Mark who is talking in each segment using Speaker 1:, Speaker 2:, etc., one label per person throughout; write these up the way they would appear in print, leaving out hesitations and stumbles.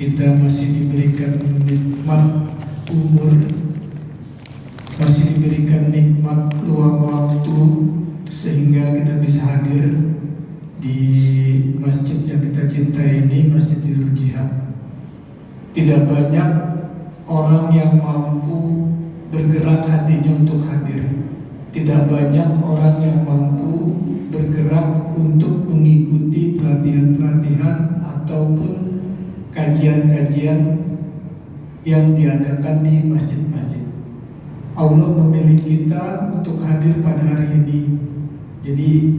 Speaker 1: kita masih diberikan nikmat umur, masih diberikan nikmat luang waktu, sehingga kita bisa hadir di masjid yang kita cintai ini, Masjid Nurul Jihad. Tidak banyak orang yang mampu bergerak hatinya untuk hadir. Tidak banyak orang yang mampu bergerak untuk mengikuti pelatihan-pelatihan ataupun kajian-kajian yang diadakan di masjid-masjid. Allah memilih kita untuk hadir pada hari ini. Jadi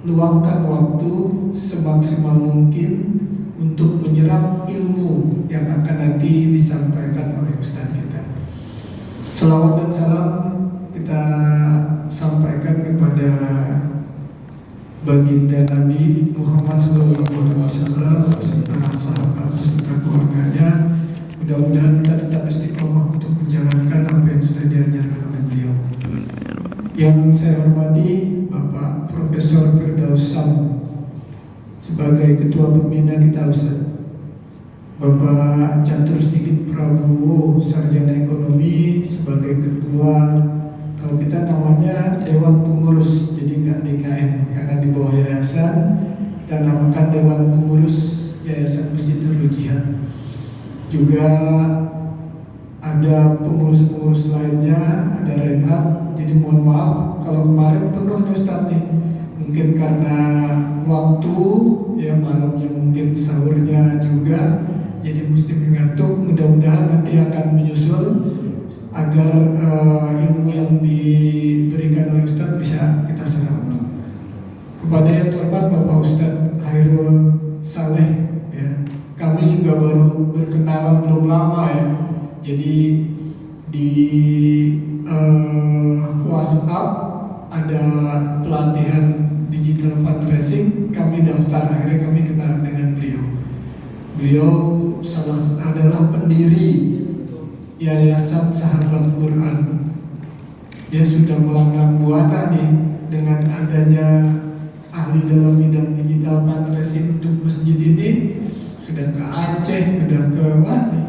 Speaker 1: luangkan waktu semaksimal mungkin untuk menyerap ilmu yang akan nanti disampaikan oleh Ustadz kita. Selawat dan salam kita sampaikan kepada baginda Nabi Muhammad SAW beserta sahabat beserta keluarganya. Mudah-mudahan kita tetap istiqomah untuk menjalankan apa yang sudah diajarkan oleh beliau. Yang saya hormati Bapak Profesor Firdaus Sam sebagai Ketua Pembina kita Ustaz, Bapak Catur Sigit Prabowo Sarjana Ekonomi sebagai Ketua, kalau kita namanya Dewan Pengurus, jadi nggak DKM karena di bawah yayasan, kita namakan Dewan Pengurus Yayasan Masjid Nurul Jihad. Juga ada pengurus-pengurus lainnya, ada Renhat. Jadi mohon maaf kalau kemarin penuh nih Ustadz nih, mungkin karena waktu ya, malamnya mungkin sahurnya juga, jadi mesti mengantuk. Mudah-mudahan nanti akan menyusul agar ilmu yang diberikan oleh Ustadz bisa kita serap. Kepada yang terhormat Bapak Ustadz Hairul Saleh, ya, kami juga baru berkenalan belum lama ya. Jadi di WhatsApp ada pelatihan digital fundraising, kami daftar, akhirnya kami kenal dengan beliau. Beliau adalah pendiri Yayasan Sahabat Quran. Dia sudah melanglang buana nih dengan adanya ahli dalam bidang digital fundraising untuk masjid ini. Sudah ke Aceh, sudah ke mana?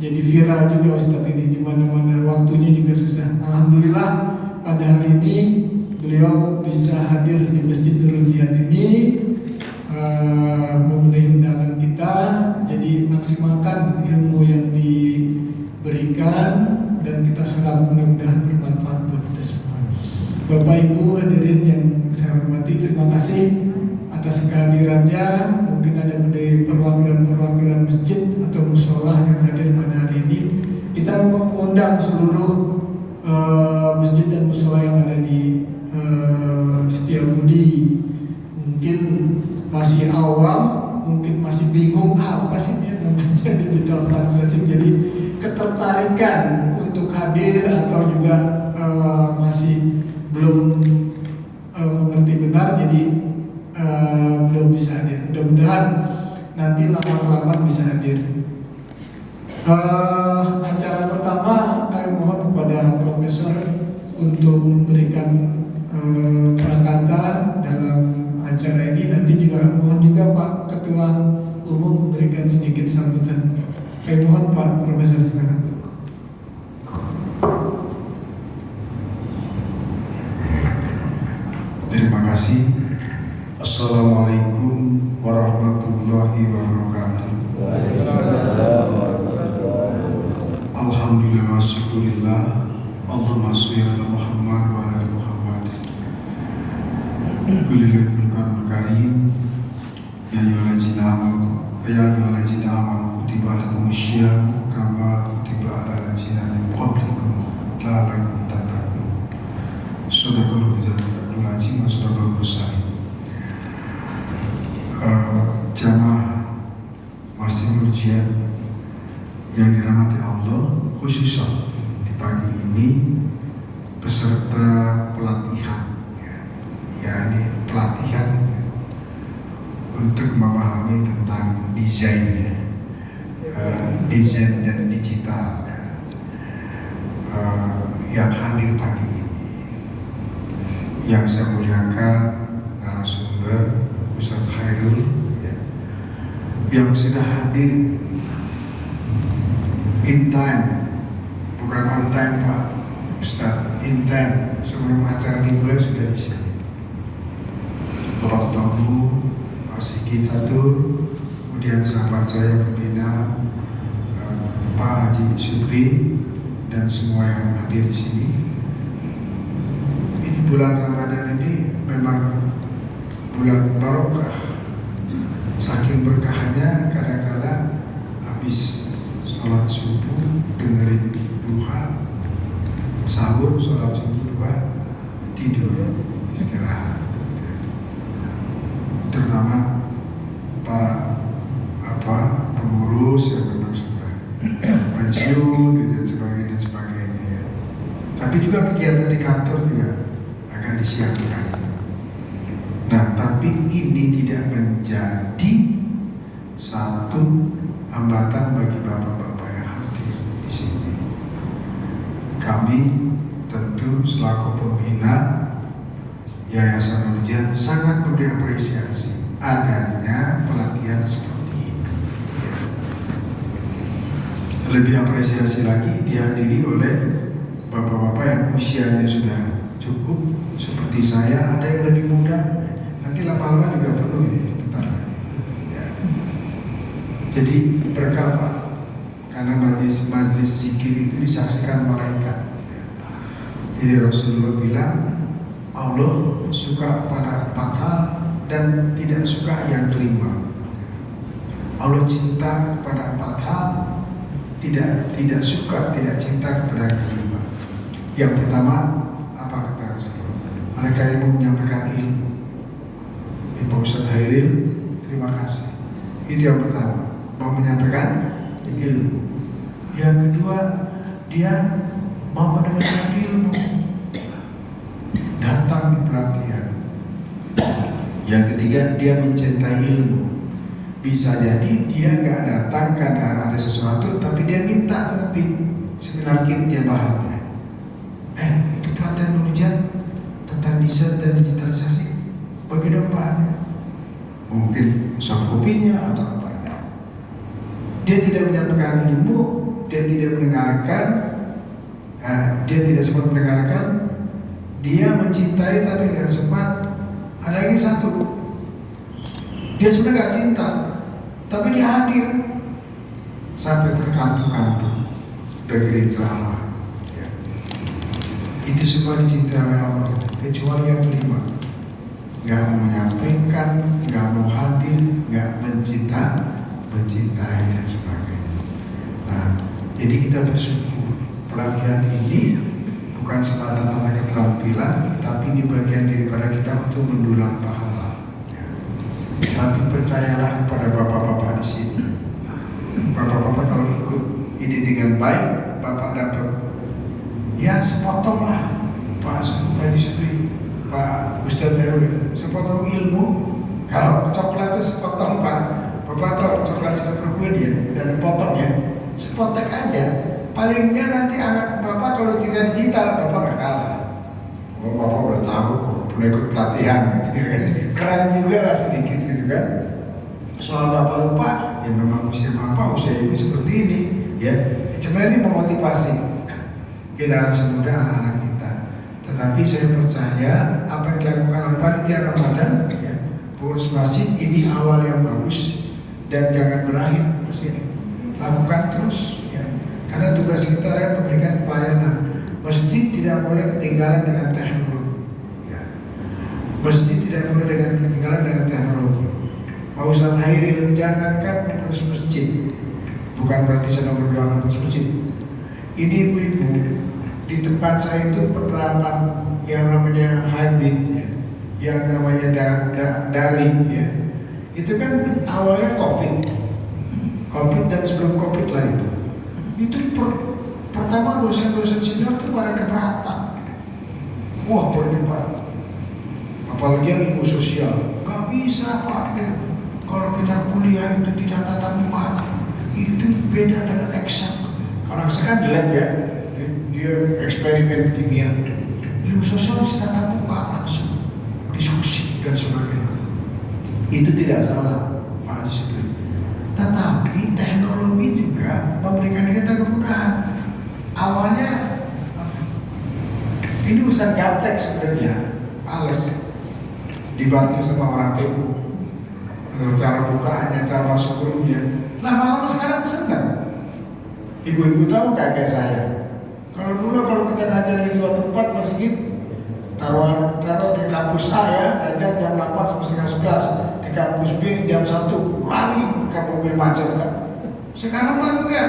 Speaker 1: Jadi viral juga Ustadz ini, di mana-mana, waktunya juga susah. Alhamdulillah pada hari ini beliau bisa hadir di Masjid Nurul Jihad ini, memenuhi undangan kita. Jadi maksimalkan ilmu yang diberikan dan kita serap, mudah-mudahan bermanfaat buat kita semua. Bapak Ibu hadirin yang saya hormati, terima kasih atas kehadirannya. Mungkin ada perwakilan masjid atau musholah yang hadir pada hari ini. Kita mengundang seluruh masjid dan musholah yang ada di Setiabudi. Mungkin masih awam, mungkin masih bingung apa sih yang namanya digital fundraising. Jadi ketertarikan untuk hadir atau juga masih belum mengerti benar, jadi belum bisa hadir. Mudah-mudahan nanti lama-kelamaan bisa hadir. Acara pertama kami mohon kepada Profesor untuk memberikan prakata dalam acara ini. Nanti juga mohon juga Pak Ketua Umum memberikan sedikit sambutan. Kami mohon Pak Profesor sekarang.
Speaker 2: Terima kasih. Assalamualaikum warahmatullahi wabarakatuh. Alhamdulillah wa syukurillah. Allahumma sholli ala Muhammad wa ala Muhammad. Kulil karim. Ya ayyuhallazina amanu kutiba alaikumusiyam kama kutiba alal ladzina min qablikum la'allakum tattaqun. Sadaqallahu al-azim wa sadaqal mursalin. Jamaah Masjid Nurul Jihad yang dirahmati Allah, khususnya di pagi ini peserta pelatihan, yakni pelatihan untuk memahami tentang desain dan digital yang hadir pagi ini. Yang saya muliakan narasumber Ustadz Hairul, yang sudah hadir in time, bukan on time Pak Ustaz, in time, sebelum acara dimulai sudah di sini. Bapak Tomu, Pak Sigit Catur, kemudian sahabat saya pembina Pak Haji Supri dan semua yang hadir di sini. Ini bulan Ramadan ini memang bulan barokah. Saking berkahnya kadang-kala habis sholat subuh dengerin duha, sahur sholat subuh duha, tidur istirahat. Terutama para pengurus yang memang sudah pensiun dan sebagainya ya. Tapi juga kegiatan di kantor juga akan disiapkan. Nah, tapi ini tidak menjadi satu hambatan bagi bapak-bapak yang hadir di sini. Kami tentu selaku pembina Yayasan Nurjat sangat memberi apresiasi adanya pelatihan seperti ini. Ya. Lebih apresiasi lagi dihadiri oleh bapak-bapak yang usianya sudah cukup seperti saya, ada yang lebih muda. Nanti lama-lama juga penuh ini sebentar lagi. Ya. Jadi berkah Pak, karena majlis zikir itu disaksikan malaikat. Ya. Jadi Rasulullah bilang Allah suka pada 4 hal dan tidak suka yang kelima. Allah cinta pada 4 hal, tidak suka, tidak cinta kepada yang kelima. Yang pertama apa kata Rasulullah? Mereka yang menyampaikan ilmu. Pak Ustadz Hairil, terima kasih. Itu yang pertama, mau menyampaikan ilmu. Yang kedua, dia mau mendengarkan ilmu, datang di pelatihan. Yang ketiga, dia mencintai ilmu. Bisa jadi dia nggak datang karena ada sesuatu, tapi dia minta nanti seminar kitnya bahannya. Itu pelatihan pengujian tentang desain dan digitalisasi. Bagi depan mungkin soft kopinya atau apanya. Dia tidak menyampaikan ilmu, dia tidak mendengarkan, dia tidak sempat mendengarkan, dia mencintai tapi nggak sempat. Ada lagi satu, dia sebenarnya nggak cinta, tapi dia hadir sampai terkantuk-kantuk dari ceramah. Ya. Itu semua dicintai oleh Allah, kecuali yang kelima. Nggak mau menyampaikan, nggak mau hadir, nggak mencintai dan sebagainya. Nah, jadi kita bersyukur pelatihan ini bukan semata-mata keterampilan, tapi ini bagian daripada kita untuk mendulang pahala. Ya. Tapi percayalah kepada bapak-bapak di sini. Bapak-bapak kalau ikut ini dengan baik, bapak dapat ya sepotong lah Pak Supri, Pak Ustadz Hairil, sepotong ilmu. Kalau coklat itu sepotong Pak, Bapak tahu coklat sirup berkulit ya, dan potong ya, sepotek aja. Palingnya nanti anak Bapak kalau cerita digital, Bapak nggak kalah. Oh, Bapak udah tahu kok, pernah ikut pelatihan gitu kan. Keren juga lah sedikit gitu kan. Soal Bapak lupa, ya memang usia Bapak, usia Ibu seperti ini ya. Sebenarnya ini memotivasi generasi muda anak-anak kita. Tetapi saya percaya apa yang dilakukan oleh panitia Ramadan, ya, pengurus masjid ini awal yang bagus dan jangan berakhir di sini. Lakukan terus, ya. Karena tugas kita adalah memberikan pelayanan. Masjid tidak boleh ketinggalan dengan teknologi. Ya. Masjid tidak boleh ketinggalan dengan teknologi. Pak Ustadz Hairil, jangankan pengurus masjid, bukan berarti saya nomor 2 pengurus masjid. Ini ibu-ibu di tempat saya itu penerapan yang namanya hybrid ya, yang namanya daring ya. Itu kan awalnya COVID dan sebelum COVID lah itu. Itu pertama dosen-dosen senior itu pada keberatan. Wah berdebat. Apalagi yang ilmu sosial, gak bisa Pak. Kalau kita kuliah itu tidak tatap muka, itu beda dengan eksak. Kalau eksak kan di lab ya. Dia eksperimen kimia, ilmu sosial bisa tatap muka langsung, diskusi dan sebagainya. Itu tidak salah Pak Haji Supri. memberikan kita kemudahan. Awalnya ini urusan gaptek sebenarnya, males dibantu sama orang tua, cara bukaannya, cara masuk grupnya. Lama-lama sekarang senang. Ibu-ibu tahu kayak saya. Kalau dulu kalau kita ngajar di 2 tempat masih gitu, taruh di kampus A ya, ngajar jam 8 sampai setengah 11, di kampus B jam 1, lari ke mobil macet kan. Sekarang mah enggak,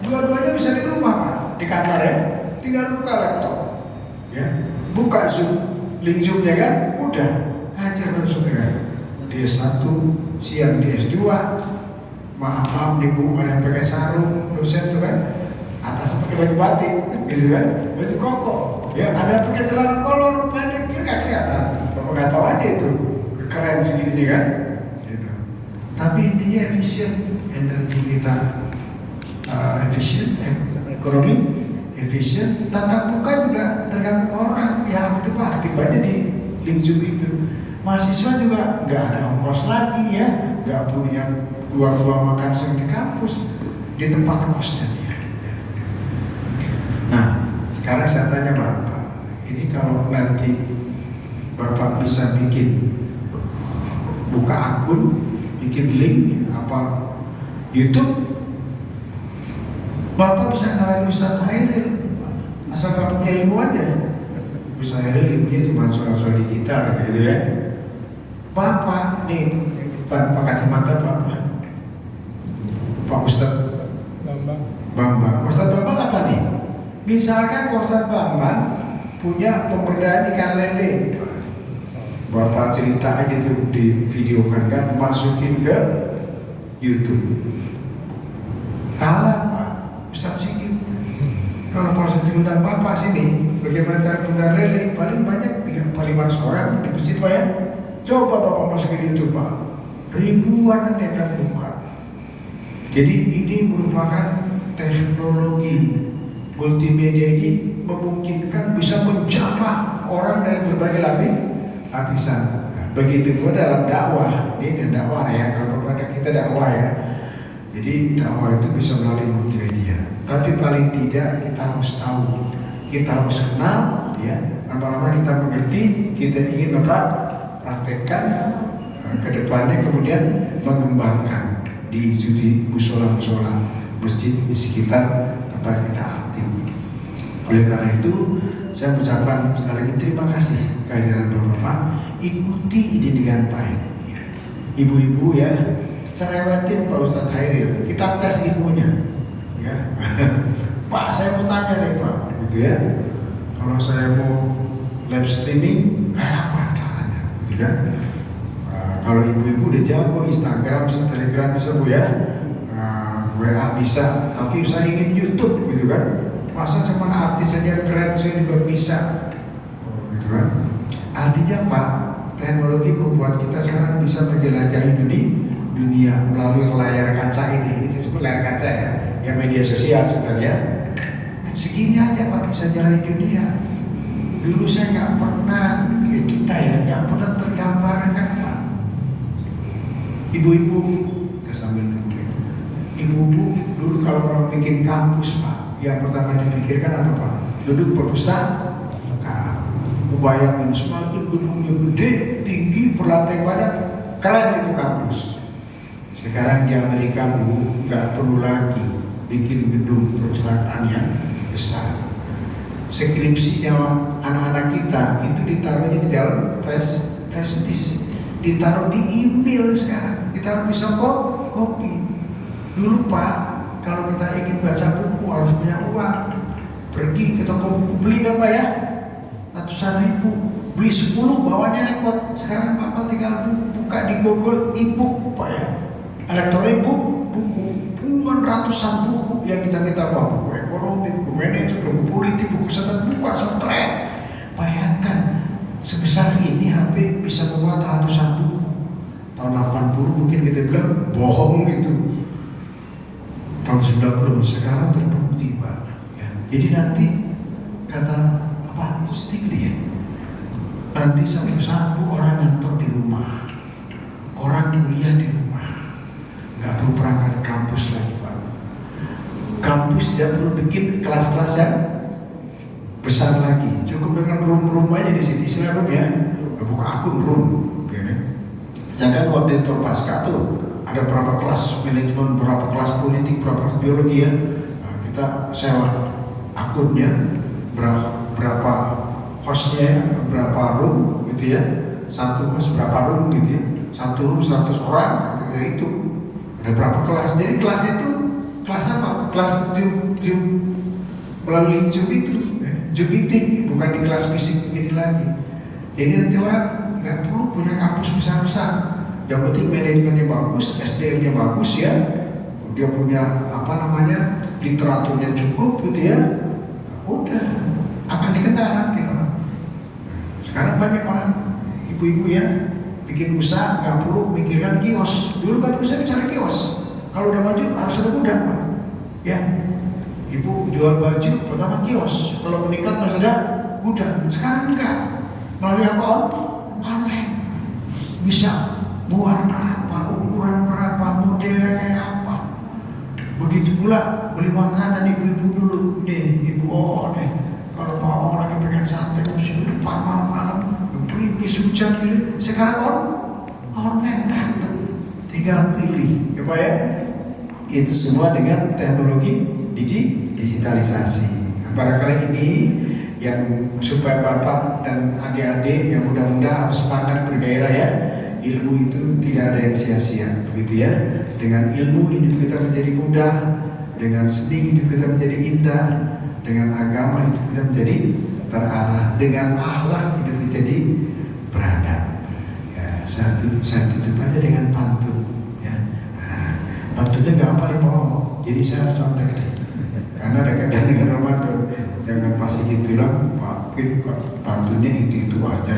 Speaker 2: dua-duanya bisa di rumah Pak, di kamar ya, tinggal buka laptop, ya, buka Zoom, link Zoom-nya kan, udah ngajar langsung kan. Di S1, siang di S2, maaf nih Bu, ada yang pakai sarung, dosen tuh kan, atas pakai baju batik, gitu kan, baju koko, ya, ada pakai celana kolor pendek, dia nggak kelihatan, bapak nggak tahu aja itu, keren segini kan, gitu. Tapi intinya efisien, energi kita efisien, ekonomi efisien, tatap muka juga tergantung orang, ya aktif aja di link Zoom itu. Mahasiswa juga nggak ada ongkos lagi ya, nggak punya keluar makan siang di kampus, di tempat kosnya dia. Nah, sekarang saya tanya Bapak, ini kalau nanti Bapak bisa bikin buka akun, bikin link apa YouTube, Bapak bisa ngalahin Ustaz Hairil, asal Bapak punya ilmu aja. Ustaz Hairil ilmunya cuma soal digital gitu ya. Bapak nih, tanpa kacamata Bapak, Pak Ustadz Bambang. Ustadz Bambang apa nih? Misalkan Ustadz Bambang punya pemberdayaan ikan lele, Bapak cerita aja tuh di videokan kan, masukin ke YouTube. Kalah Pak Ustadz Sigit. Kalau Pak Ustadz diundang Bapak sini, bagaimana cara pemberdayaan lele? Paling banyak 500 orang di masjid Pak ya. Coba Bapak masukin YouTube Pak, ribuan nanti akan buka. Jadi ini merupakan teknologi multimedia ini memungkinkan bisa menjamah orang dari berbagai lapisan. Nah, begitu pun dalam dakwah, ini dakwah ya, kalau pada kita dakwah ya. Jadi dakwah itu bisa melalui multimedia. Tapi paling tidak kita harus tahu, kita harus kenal, ya. Lama-lama kita mengerti, kita ingin mempraktekkan ke depannya, kemudian mengembangkan di musola-musola masjid di sekitar tempat kita aktif. Oleh karena itu, saya mengucapkan sekali lagi terima kasih kehadiran Bapak. Ikuti ini dengan baik. Ibu-ibu ya, cerewetin Pak Ustadz Hairil, kita tes ilmunya. Ya, Pak saya mau tanya nih Pak, gitu ya. Kalau saya mau live streaming, kayak apa caranya, gitu kan? Kalau ibu-ibu udah jago Instagram, bisa Telegram, bisa Bu ya, WA bisa, tapi saya ingin YouTube gitu kan. Masa cuma artis saja keren, saya juga bisa, gitu kan. Artinya Pak, teknologi membuat kita sekarang bisa menjelajahi dunia melalui layar kaca ini saya sebut layar kaca ya media sosial sebenarnya. Segini aja Pak bisa jalanin dunia. Dulu saya nggak pernah, kita ya nggak pernah tergambarkan Pak. Ibu-ibu, kita sambil nunggu. Ibu-ibu dulu kalau orang bikin kampus Pak, yang pertama dipikirkan apa Pak? Duduk perpustakaan. Bayangin semakin gedungnya gede, tinggi, berlantai banyak, keren itu kampus. Sekarang di Amerika Bu, nggak perlu lagi bikin gedung perpustakaan yang besar. Skripsinya anak-anak kita itu ditaruhnya di dalam prestis, ditaruh di email sekarang, ditaruh bisa kopi. Dulu Pak, kalau kita ingin baca buku harus punya uang, pergi ke toko buku beli kan Pak ya, ratusan ribu, beli 10 bawanya repot. Sekarang Bapak tinggal buka di Google e-book Pak ya, elektronik buku, puluhan ratusan buku yang kita minta Pak, buku ekonomi, buku manajemen, buku politik, buku kesehatan, buku soundtrack. Bayangkan sebesar ini HP bisa membuat ratusan buku. Tahun 80 mungkin kita bilang bohong gitu. Tahun 90 sekarang terbukti Pak ya. Jadi nanti kata apa Stiglitz ya, nanti satu-satu orang ngantor di rumah, orang kuliah di rumah, nggak perlu berangkat ke kampus lagi Pak. Kampus tidak perlu bikin kelas-kelas yang besar lagi, cukup dengan room aja di sini, istilah room ya, buka akun room. Sedangkan waktu di Torpasca tuh ada berapa kelas manajemen, berapa kelas politik, berapa kelas biologi ya. Nah, kita sewa akunnya, berapa hostnya, berapa room gitu ya. Satu host berapa room gitu ya. Satu room 100 orang gitu, itu. Ada berapa kelas. Jadi kelasnya itu kelas apa? Kelas Zoom melalui Zoom itu. Zoom meeting, bukan di kelas fisik ini lagi. Jadi nanti orang nggak perlu punya kampus besar-besar. Yang penting manajemennya bagus, SDM-nya bagus ya. Dia punya literaturnya cukup gitu ya. Udah akan dikenal nanti orang. Sekarang banyak orang ibu-ibu ya bikin usaha nggak perlu mikirkan kios. Dulu kan usaha bicara kios. Kalau udah maju harus ada gudang Pak. Ya. Ibu jual baju pertama kios, kalau meningkat masih ada gudang. Sekarang enggak, melalui apa? Online. Bisa warna apa, ukuran berapa, modelnya kayak apa. Begitu pula beli makanan ibu-ibu dulu deh, ibu deh. Kalau mau lagi pengen santai mesti ke depan malam-malam, gerimis hujan gitu. Sekarang online datang, tinggal pilih, ya Pak ya. Itu semua dengan teknologi digitalisasi. Barangkali ini yang supaya Bapak dan adik-adik yang muda-muda harus semangat bergairah ya. Ilmu itu tidak ada yang sia-sia, begitu ya. Dengan ilmu hidup kita menjadi mudah, dengan seni hidup kita menjadi indah, dengan agama hidup kita menjadi terarah, dengan akhlak hidup kita jadi beradab. Ya, saya tutup aja dengan pantun. Ya. Nah, pantunnya nggak apa jadi saya harus contek deh. Karena dekat dengan Ramadan, jangan pas sedikit bilang Pak Pin pantunnya itu aja.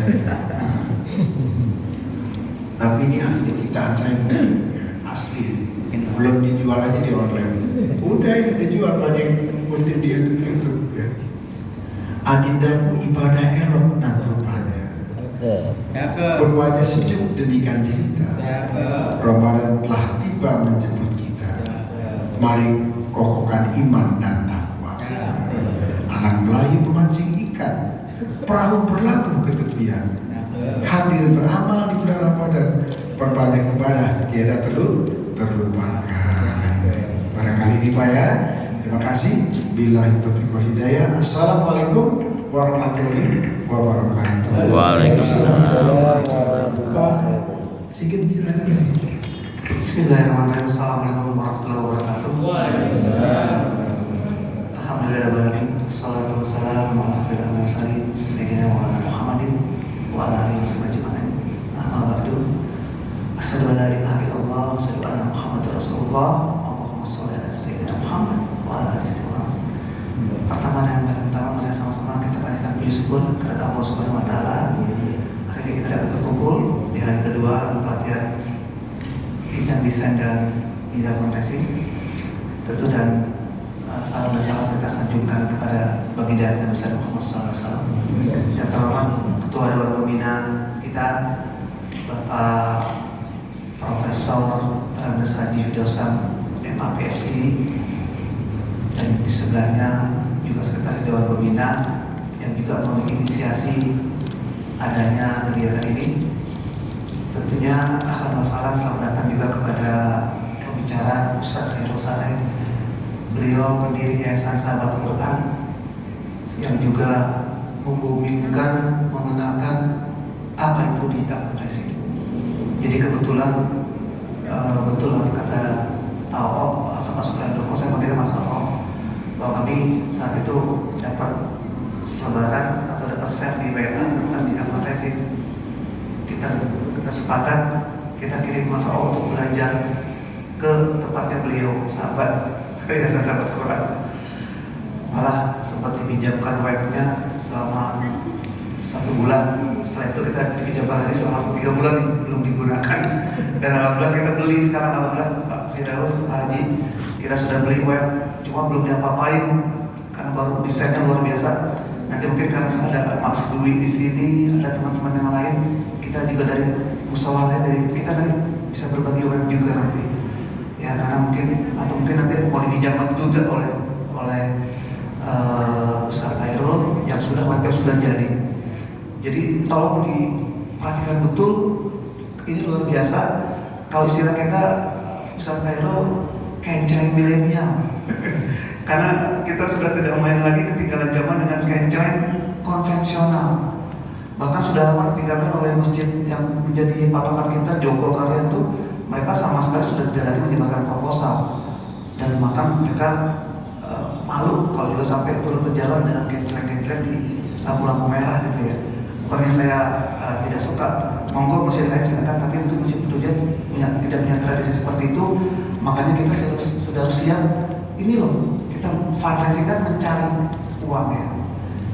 Speaker 2: Tapi ini asli ciptaan saya, asli. Belum dijual aja di online. Udah itu dijual, banyak yang ngutip di YouTube ya. Adindaku ibadah elok dan rupanya, berwajah sejuk demikian cerita. Ramadan telah tiba menjemput kita. Mari kokohkan iman dan takwa. Anak Melayu memancing ikan, perahu berlabuh ke tepian. Hadir beramal di bulan Ramadan, perbanyak ibadah tiada terlupakan. Barangkali ini Pak ya. Terima kasih. Billahi taufiq wal hidayah. Assalamualaikum warahmatullahi wabarakatuh.
Speaker 3: Waalaikumsalam.
Speaker 1: Pak, sedikit silakan.
Speaker 4: Bismillahirrahmanirrahim. Assalamualaikum warahmatullahi wabarakatuh. Alhamdulillahirrahmanirrahim. Assalatu wassalamu ala asyrafil mursalin sayyidina Muhammadin wa ala alihi wasallam. Amma ba'du. Asyhadu an la ilaha illallah wa asyhadu anna Muhammadar Rasulullah. Allahumma shalli ala sayyidina Muhammad wa ala ali sayyidina Muhammad. Pertama dan paling utama, mari sama-sama kita panjatkan puji syukur kepada Allah Subhanahu wa taala. Hari ini kita dapat berkumpul di hari kedua pelatihan bidang desain dan bidang konversi. Tentu dan salam dan salam kita sanjungkan kepada baginda Nabi Muhammad SAW. Dan terhormat Ketua Dewan Pembina kita Bapak Profesor Terhandas Haji Firdausan MAPSI, dan di sebelahnya juga Sekretaris Dewan Pembina yang juga menginisiasi adanya kegiatan ini. Tentunya ahlan wa sahlan, selamat datang juga kepada pembicara Ustaz Khairul Saleh. Beliau pendiri Yayasan Sahabat Quran yang juga membumikan, mengenalkan apa itu digital literacy. Jadi kebetulan betul kata Pak Mas Doko, saya panggilnya Mas Doko, bahwa kami saat itu dapat selebaran atau dapat share di WA tentang digital literacy. Kita sepakat kita kirim Mas O untuk belajar ke tempatnya beliau, sahabat Yayasan Sahabat Quran. Malah sempat dipinjamkan webnya selama 1 bulan. Setelah itu kita dipinjamkan lagi selama 3 bulan belum digunakan. Dan alhamdulillah kita beli sekarang, alhamdulillah Pak Firdaus, Pak Haji, kita sudah beli web, cuma belum diapa-apain karena baru desainnya luar biasa. Nanti mungkin karena ada Mas Dwi di sini, ada teman-teman yang lain, kita juga dari musyawarah dari kita nanti bisa berbagi web juga nanti. Ya karena mungkin nanti mau dipinjamkan juga oleh Jadi tolong diperhatikan betul, ini luar biasa. Kalau istilah kita Ustaz Khairul kenceleng milenial. Karena kita sudah tidak main lagi ketinggalan zaman dengan kenceleng konvensional. Bahkan sudah lama ditinggalkan oleh masjid yang menjadi patokan kita, Joko Kalian tuh, mereka sama sekali sudah tidak lagi menyebarkan proposal. Dan bahkan mereka malu kalau juga sampai turun ke jalan dengan kenceleng-kenceleng di lampu-lampu merah gitu ya. Bukannya saya tidak suka, monggo masjid lain silakan, tapi untuk masjid Dujan tidak punya tradisi seperti itu. Makanya kita sudah harus siap. Ini loh, kita fundraising kan mencari uang ya.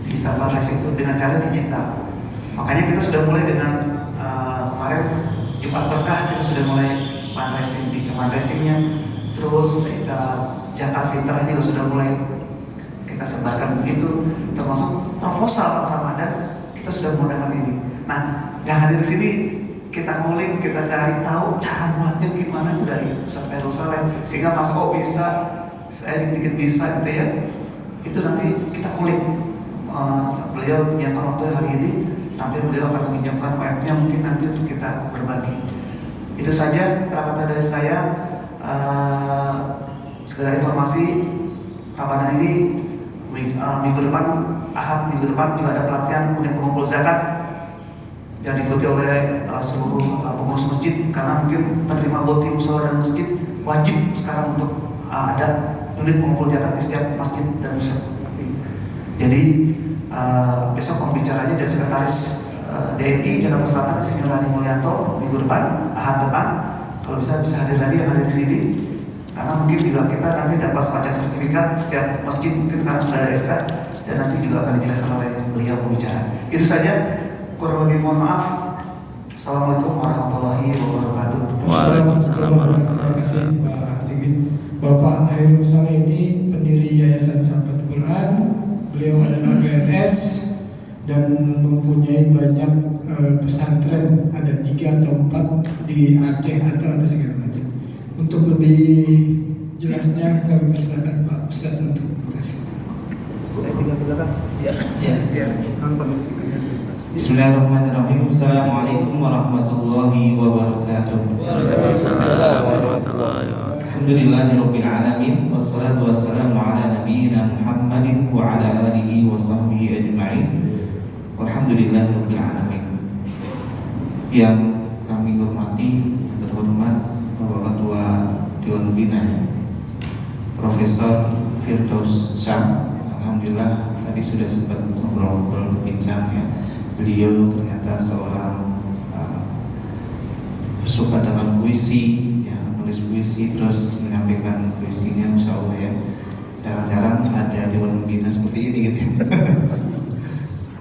Speaker 4: Digital fundraising itu dengan cara digital. Makanya kita sudah mulai dengan kemarin Jumat Berkah, kita sudah mulai fundraising, digital fundraisingnya. Terus zakat fitrah juga sudah mulai kita sebarkan begitu, termasuk proposal Ramadan kita sudah menggunakan ini. Nah, yang hadir di sini kita ngulik, kita cari tahu cara buatnya gimana itu dari Ustaz Khairul Saleh, sehingga Mas O bisa, saya dikit-dikit bisa gitu ya. Itu nanti kita kulik. Beliau menyiapkan waktu hari ini sampai beliau akan meminjamkan webnya mungkin nanti untuk kita berbagi. Itu saja kata dari saya. Segala informasi Ramadan ini minggu depan, Ahad minggu depan juga ada pelatihan unit pengumpul zakat yang diikuti oleh seluruh pengurus masjid, karena mungkin penerima boti musyawarah dan masjid wajib sekarang untuk ada unit pengumpul zakat di setiap masjid dan musyawarah. Jadi besok pembicaranya dari sekretaris DMI Jakarta Selatan Insinyur Rani Mulyanto minggu depan, Ahad depan. Kalau bisa hadir lagi yang ada di sini, karena mungkin juga kita nanti dapat semacam sertifikat setiap masjid mungkin karena sudah ada SK, dan nanti juga akan dijelaskan oleh beliau pembicara. Itu saja, kurang lebih mohon maaf. Assalamualaikum warahmatullahi wabarakatuh.
Speaker 1: Waalaikumsalam warahmatullahi wabarakatuh. Pak Sigit, Bapak Khairul Saleh ini pendiri Yayasan Sahabat Quran. Beliau adalah PNS dan mempunyai banyak pesantren, ada 3 atau 4 di Aceh atau ada segala macam. Untuk lebih jelasnya kami persilakan Pak Ustadz untuk berkasih.
Speaker 5: Bismillahirrahmanirrahim. Assalamualaikum warahmatullahi wabarakatuh. Alhamdulillahirabbil alamin, wassalatu wassalamu ala nabiyyina Muhammadin wa ala alihi wa sahbihi ajma'in. Walhamdulillahirabbil alamin. Yang kami hormati, yang terhormat Bapak Ketua Dewan Pembina Profesor Firdaus Syam. Alhamdulillah tadi sudah sempat ngobrol-ngobrol berbincang ya. Beliau ternyata seorang suka dengan puisi, ya, menulis puisi terus menyampaikan puisinya, Masya Allah ya. Jarang-jarang ada Dewan Pembina seperti ini gitu ya.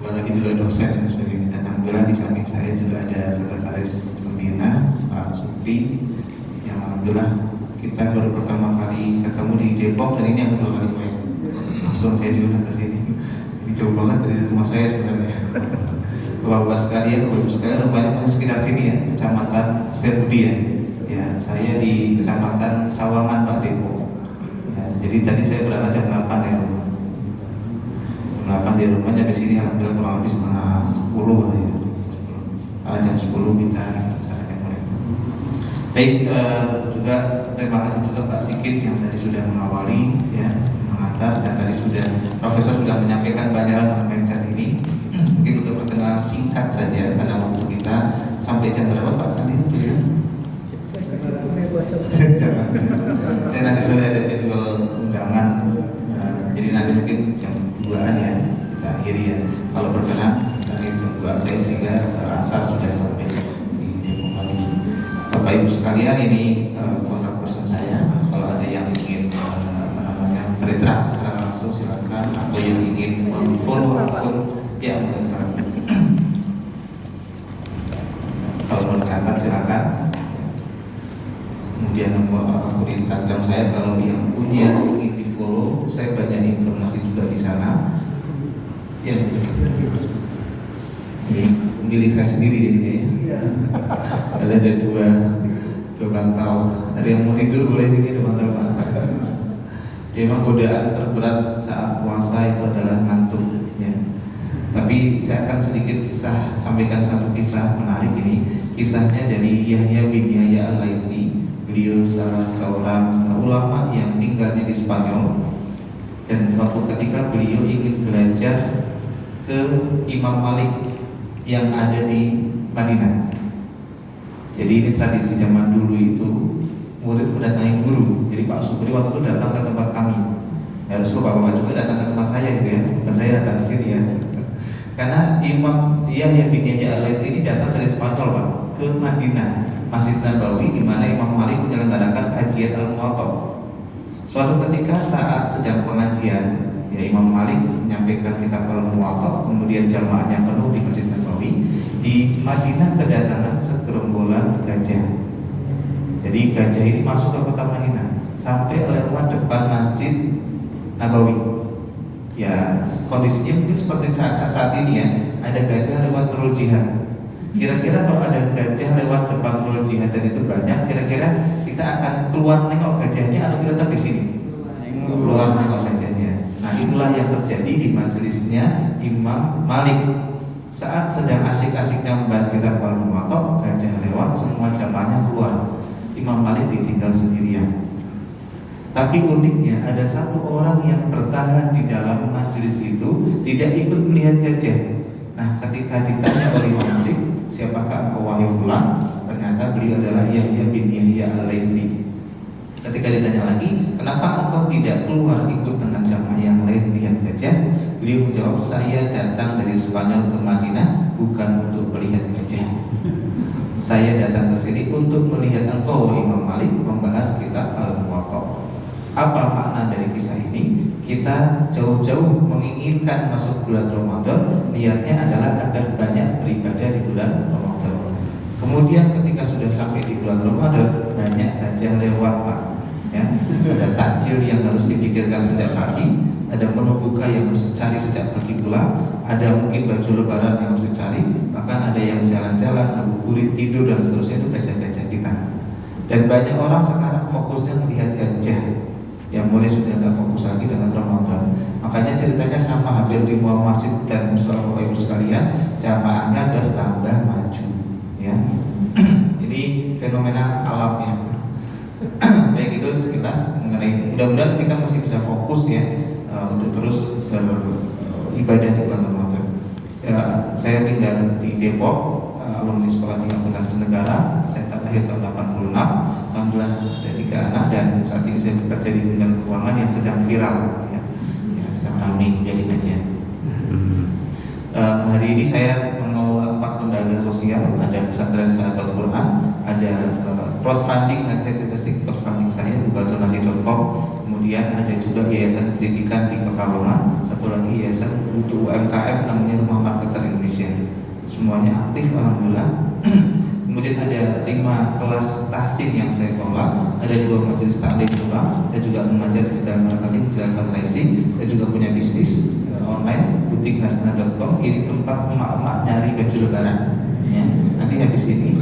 Speaker 5: Apalagi juga dosen dan sebagainya. Dan alhamdulillah di samping saya juga ada sekretaris pembina Pak Supri, yang alhamdulillah kita baru pertama kali ketemu di Depok, dan ini yang kedua kali main. Langsung saya diundang ke sini. Ini jauh banget dari rumah saya sebenarnya. Bapak-bapak sekalian, Bapak-Ibu sekalian, rupanya masih sekitar sini ya, Kecamatan Setiabudi ya. Ya, saya di Kecamatan Sawangan Pak, Depok. Ya, jadi tadi saya berangkat jam 8 ya rumah. Jam 8 di rumah, sampai sini alhamdulillah kurang lebih setengah 10 lah ya. Karena jam 10 kita caranya mulai. Baik, juga terima kasih juga Pak Sigit yang tadi sudah mengawali ya, mengantar, dan tadi Profesor sudah menyampaikan banyak hal tentang mindset ini. Mungkin untuk perkenalan singkat saja pada waktu kita sampai jam berapa Pak tadi itu ya? Jangan. Saya nanti sudah ada jadwal undangan, jadi nanti mungkin jam 2-an ya kita akhiri ya. Kalau berkenan dari jam 2 saya sehingga asal sudah sampai di Depok lagi. Bapak Ibu sekalian, ini kontak person saya. Kalau ada yang ingin berinteraksi secara langsung silakan, atau yang ingin follow akun ya mulai sekarang. Kalau mau catat silakan. Kemudian nomor akun Instagram saya, kalau yang punya ingin di follow, saya banyak informasi juga di sana. Ya, ini milik saya sendiri jadinya ya. Ada dua bantal. Ada yang mau tidur boleh sini, ada bantal Pak. Memang godaan terberat saat puasa itu adalah ngantuk ya. Tapi saya akan sedikit sampaikan satu kisah menarik ini. Kisahnya dari Yahya bin Yahya Al-Laitsi. Beliau salah seorang ulama yang tinggalnya di Spanyol. Dan suatu ketika beliau ingin belajar ke Imam Malik yang ada di Madinah. Jadi ini tradisi zaman dulu itu, murid mendatangi guru. Jadi Pak Supri waktu itu datang ke tempat kami. Ya Rasul Bapak juga datang ke tempat saya gitu ya. Dan saya datang ke sini ya. Karena Imam Yahya bin Yahya Al-Laitsi ini datang dari Spanyol Pak ke Madinah, Masjid Nabawi di mana Imam Malik menyelenggarakan kajian Al-Muwatta. Suatu ketika saat sedang pengajian, ya Imam Malik menyampaikan kitab Al-Muwatta, kemudian jamaahnya penuh di Masjid Nabawi. Di Madinah kedatangan segerombolan gajah. Jadi gajah ini masuk ke kota Madinah sampai lewat depan Masjid Nabawi. Ya kondisinya mungkin seperti saat ini ya, ada gajah lewat Nurul Jihad. Kira-kira kalau ada gajah lewat depan Nurul Jihad dan itu banyak, kira-kira kita akan keluar nengok gajahnya atau kita tetap di sini? Keluar nengok gajahnya. Nah itulah yang terjadi di majelisnya Imam Malik. Saat sedang asik-asiknya membahas kitab Al-Muwatta, gajah lewat, semua jamaahnya keluar. Imam Malik ditinggal sendirian. Tapi uniknya ada satu orang yang bertahan di dalam majelis itu, tidak ikut melihat gajah. Nah ketika ditanya oleh Imam Malik, siapakah engkau wahai fulan? Ternyata beliau adalah Yahya bin Yahya Al-Laitsi. Ketika ditanya lagi, kenapa engkau tidak keluar ikut dengan jamaah yang lain melihat gajah? Beliau menjawab, saya datang dari Spanyol ke Madinah bukan untuk melihat gajah. Saya datang ke sini untuk melihat engkau Imam Malik membahas kitab Al-Muwatta. Apa makna dari kisah ini? Kita jauh-jauh menginginkan masuk bulan Ramadan, niatnya adalah agar banyak beribadah di bulan Ramadan. Kemudian ketika sudah sampai di bulan Ramadan, banyak gajah lewat Pak. Ya, ada takjil yang harus dipikirkan sejak pagi, ada menu buka yang harus dicari sejak pagi pula, ada mungkin baju lebaran yang harus dicari, bahkan ada yang jalan-jalan, ngabuburit, tidur dan seterusnya. Itu gajah-gajah kita. Dan banyak orang sekarang fokusnya melihat gajah, yang mulai sudah nggak fokus lagi dengan Ramadan. Makanya ceritanya sama hampir di semua masjid dan musola Bapak Ibu sekalian, jamaahnya bertambah maju. Ya, ini fenomena alamnya. Baik itu sekilas mengenai. Mudah-mudahan kita masih bisa fokus ya untuk terus beribadah di bulan Ramadan. Ya, saya tinggal di Depok, alumni Sekolah Tinggi Akuntansi Negara. Saya lahir tahun 86. Alhamdulillah ada 3 anak dan saat ini saya bekerja di bidang keuangan yang sedang viral ya, sedang ramai jadi aja. Hari ini saya mengelola 4 lembaga sosial, ada pesantren Sahabat Quran, ada crowdfunding, nanti saya cerita sedikit crowdfunding saya bukatonasi.com, kemudian ada juga yayasan pendidikan di Pekalongan, satu lagi yayasan untuk UMKM namanya Rumah Marketer Indonesia. Semuanya aktif alhamdulillah. Kemudian ada 5 kelas tahsin yang saya kelola, ada 2 majelis taklim pula. Saya juga mengajar digital marketing, digital fundraising. Saya juga punya bisnis online, butikhasna.com. Ini tempat emak-emak nyari baju lebaran. Ya, nanti habis ini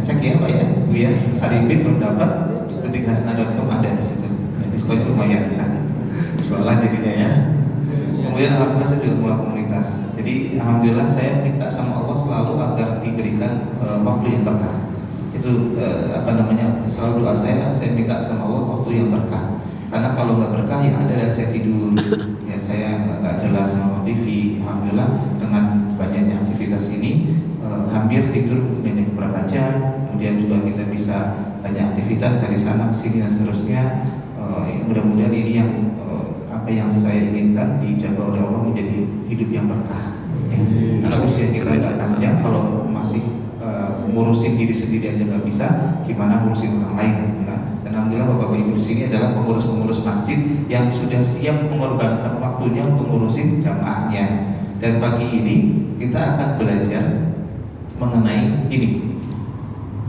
Speaker 5: cek ya Pak ya, Bu ya, Saripit belum dapat, butikhasna.com ada di situ. Ya, diskon lumayan kan, jualan jadinya ya. Kemudian alhamdulillah saya juga mulai komunitas. Jadi alhamdulillah saya minta sama Allah selalu agar diberikan waktu yang berkah. Itu selalu doa saya minta sama Allah waktu yang berkah. Karena kalau nggak berkah yang ada adalah saya tidur, ya saya nggak jelas sama TV. Alhamdulillah dengan banyaknya aktivitas ini hampir tidur hanya beberapa jam. Kemudian juga kita bisa banyak aktivitas dari sana ke sini dan seterusnya. Mudah-mudahan ini yang apa yang saya inginkan dijaga oleh Allah menjadi hidup yang berkah. Ya. Karena usia kita nggak panjang, kalau masih ngurusin diri sendiri aja nggak bisa, gimana ngurusin orang lain? Ya. Dan alhamdulillah Bapak Ibu di sini adalah pengurus-pengurus masjid yang sudah siap mengorbankan waktunya untuk ngurusin jamaahnya. Dan pagi ini kita akan belajar mengenai ini.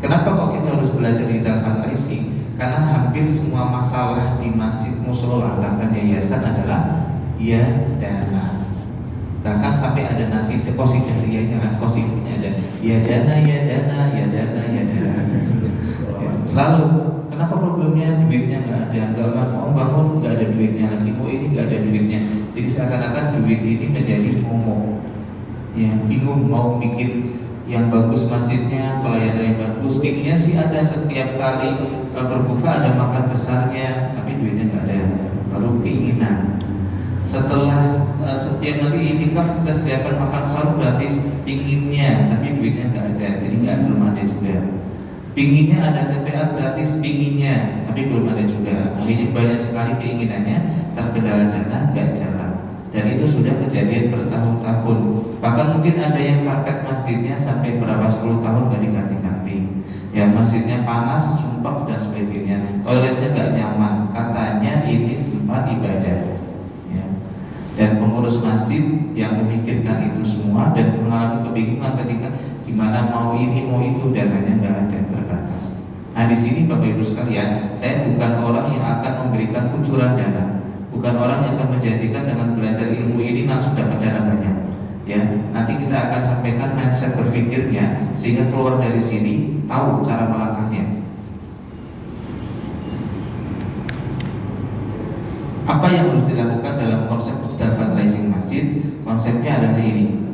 Speaker 5: Kenapa kok kita harus belajar digital fundraising? Karena hampir semua masalah di masjid, musola, bahkan yayasan adalah ya dana. Bahkan sampai ada nasib deposit harianya kan, kositnya ada ya dana, ya dana, ya dana, ya dana. Ya, selalu. Kenapa programnya duitnya nggak ada? Nggak mau bangun nggak ada duitnya lagi. Mau ini nggak ada duitnya. Jadi seakan-akan duit ini menjadi momok. ya bingung mau bikin yang bagus masjidnya, pelayanan yang bagus, pinginnya sih ada setiap kali berbuka ada makan besarnya, tapi duitnya nggak ada, baru keinginan. Setelah setiap nanti itikaf kita sediakan makan sahur gratis, pinginnya, tapi duitnya nggak ada, jadi belum ada juga. Pinginnya ada TPA gratis, pinginnya, tapi belum ada juga. Akhirnya banyak sekali keinginannya, terkendala dana, nggak jalan. Dan itu sudah kejadian bertahun-tahun. Bahkan mungkin ada yang karpet masjidnya sampai berapa 10 tahun nggak diganti-ganti. Ya masjidnya panas, sumpah dan sebagainya. Toiletnya nggak nyaman. Katanya ini tempat ibadah. Ya. Dan pengurus masjid yang memikirkan itu semua dan mengalami kebingungan ketika gimana mau ini mau itu, dananya nggak ada, terbatas. Nah di sini Bapak Ibu sekalian, saya bukan orang yang akan memberikan kucuran dana. Bukan orang yang akan menjanjikan dengan belajar ilmu ini langsung dapat dana banyak. Ya, nanti kita akan sampaikan mindset berpikirnya sehingga keluar dari sini tahu cara melangkahnya. Apa yang harus dilakukan dalam konsep digital fundraising masjid? Konsepnya adalah ini,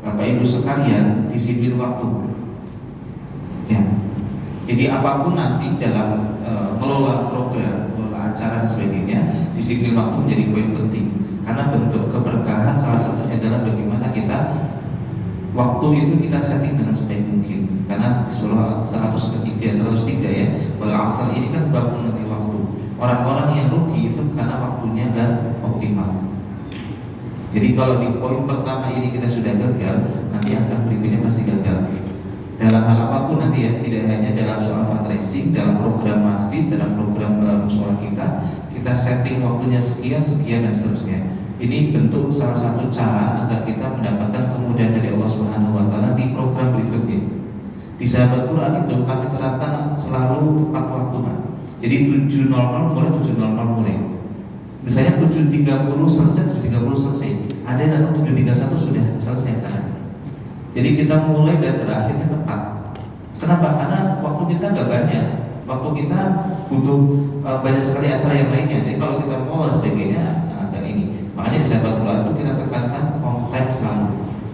Speaker 5: Bapak Ibu sekalian, disiplin waktu. Ya, jadi apapun nanti dalam mengelola program, acara dan sebagainya, disiplin waktu menjadi poin penting. Karena bentuk keberkahan salah satunya adalah bagaimana kita waktu itu kita setting dengan sebaik mungkin. Karena di surah 103 ya, wal asr ini kan bab mengenai waktu. Orang-orang yang rugi itu karena waktunya gak optimal. Jadi kalau di poin pertama ini kita sudah gagal, nanti akan berikutnya pasti gagal. Dalam hal apapun nanti ya, tidak hanya dalam soal fundraising, dalam program masjid, dalam program musola kita setting waktunya sekian dan seterusnya. Ini bentuk salah satu cara agar kita mendapatkan kemudahan dari Allah Subhanahu Wa Taala di program berikutnya. Di sahabat Quran itu kami terapkan selalu tepat waktu, Pak. Jadi 7.00 mulai 7.00 mulai. Misalnya 7.30 selesai, 7.30 selesai. Ada yang datang 7.31 sudah selesai acaranya. Jadi kita mulai dan berakhirnya tepat. Kenapa? Karena waktu kita nggak banyak. Waktu kita butuh banyak sekali acara yang lainnya. Jadi kalau kita mau dan sebagainya ada ini. Makanya di sahabat Quran itu kita tekankan on time selalu.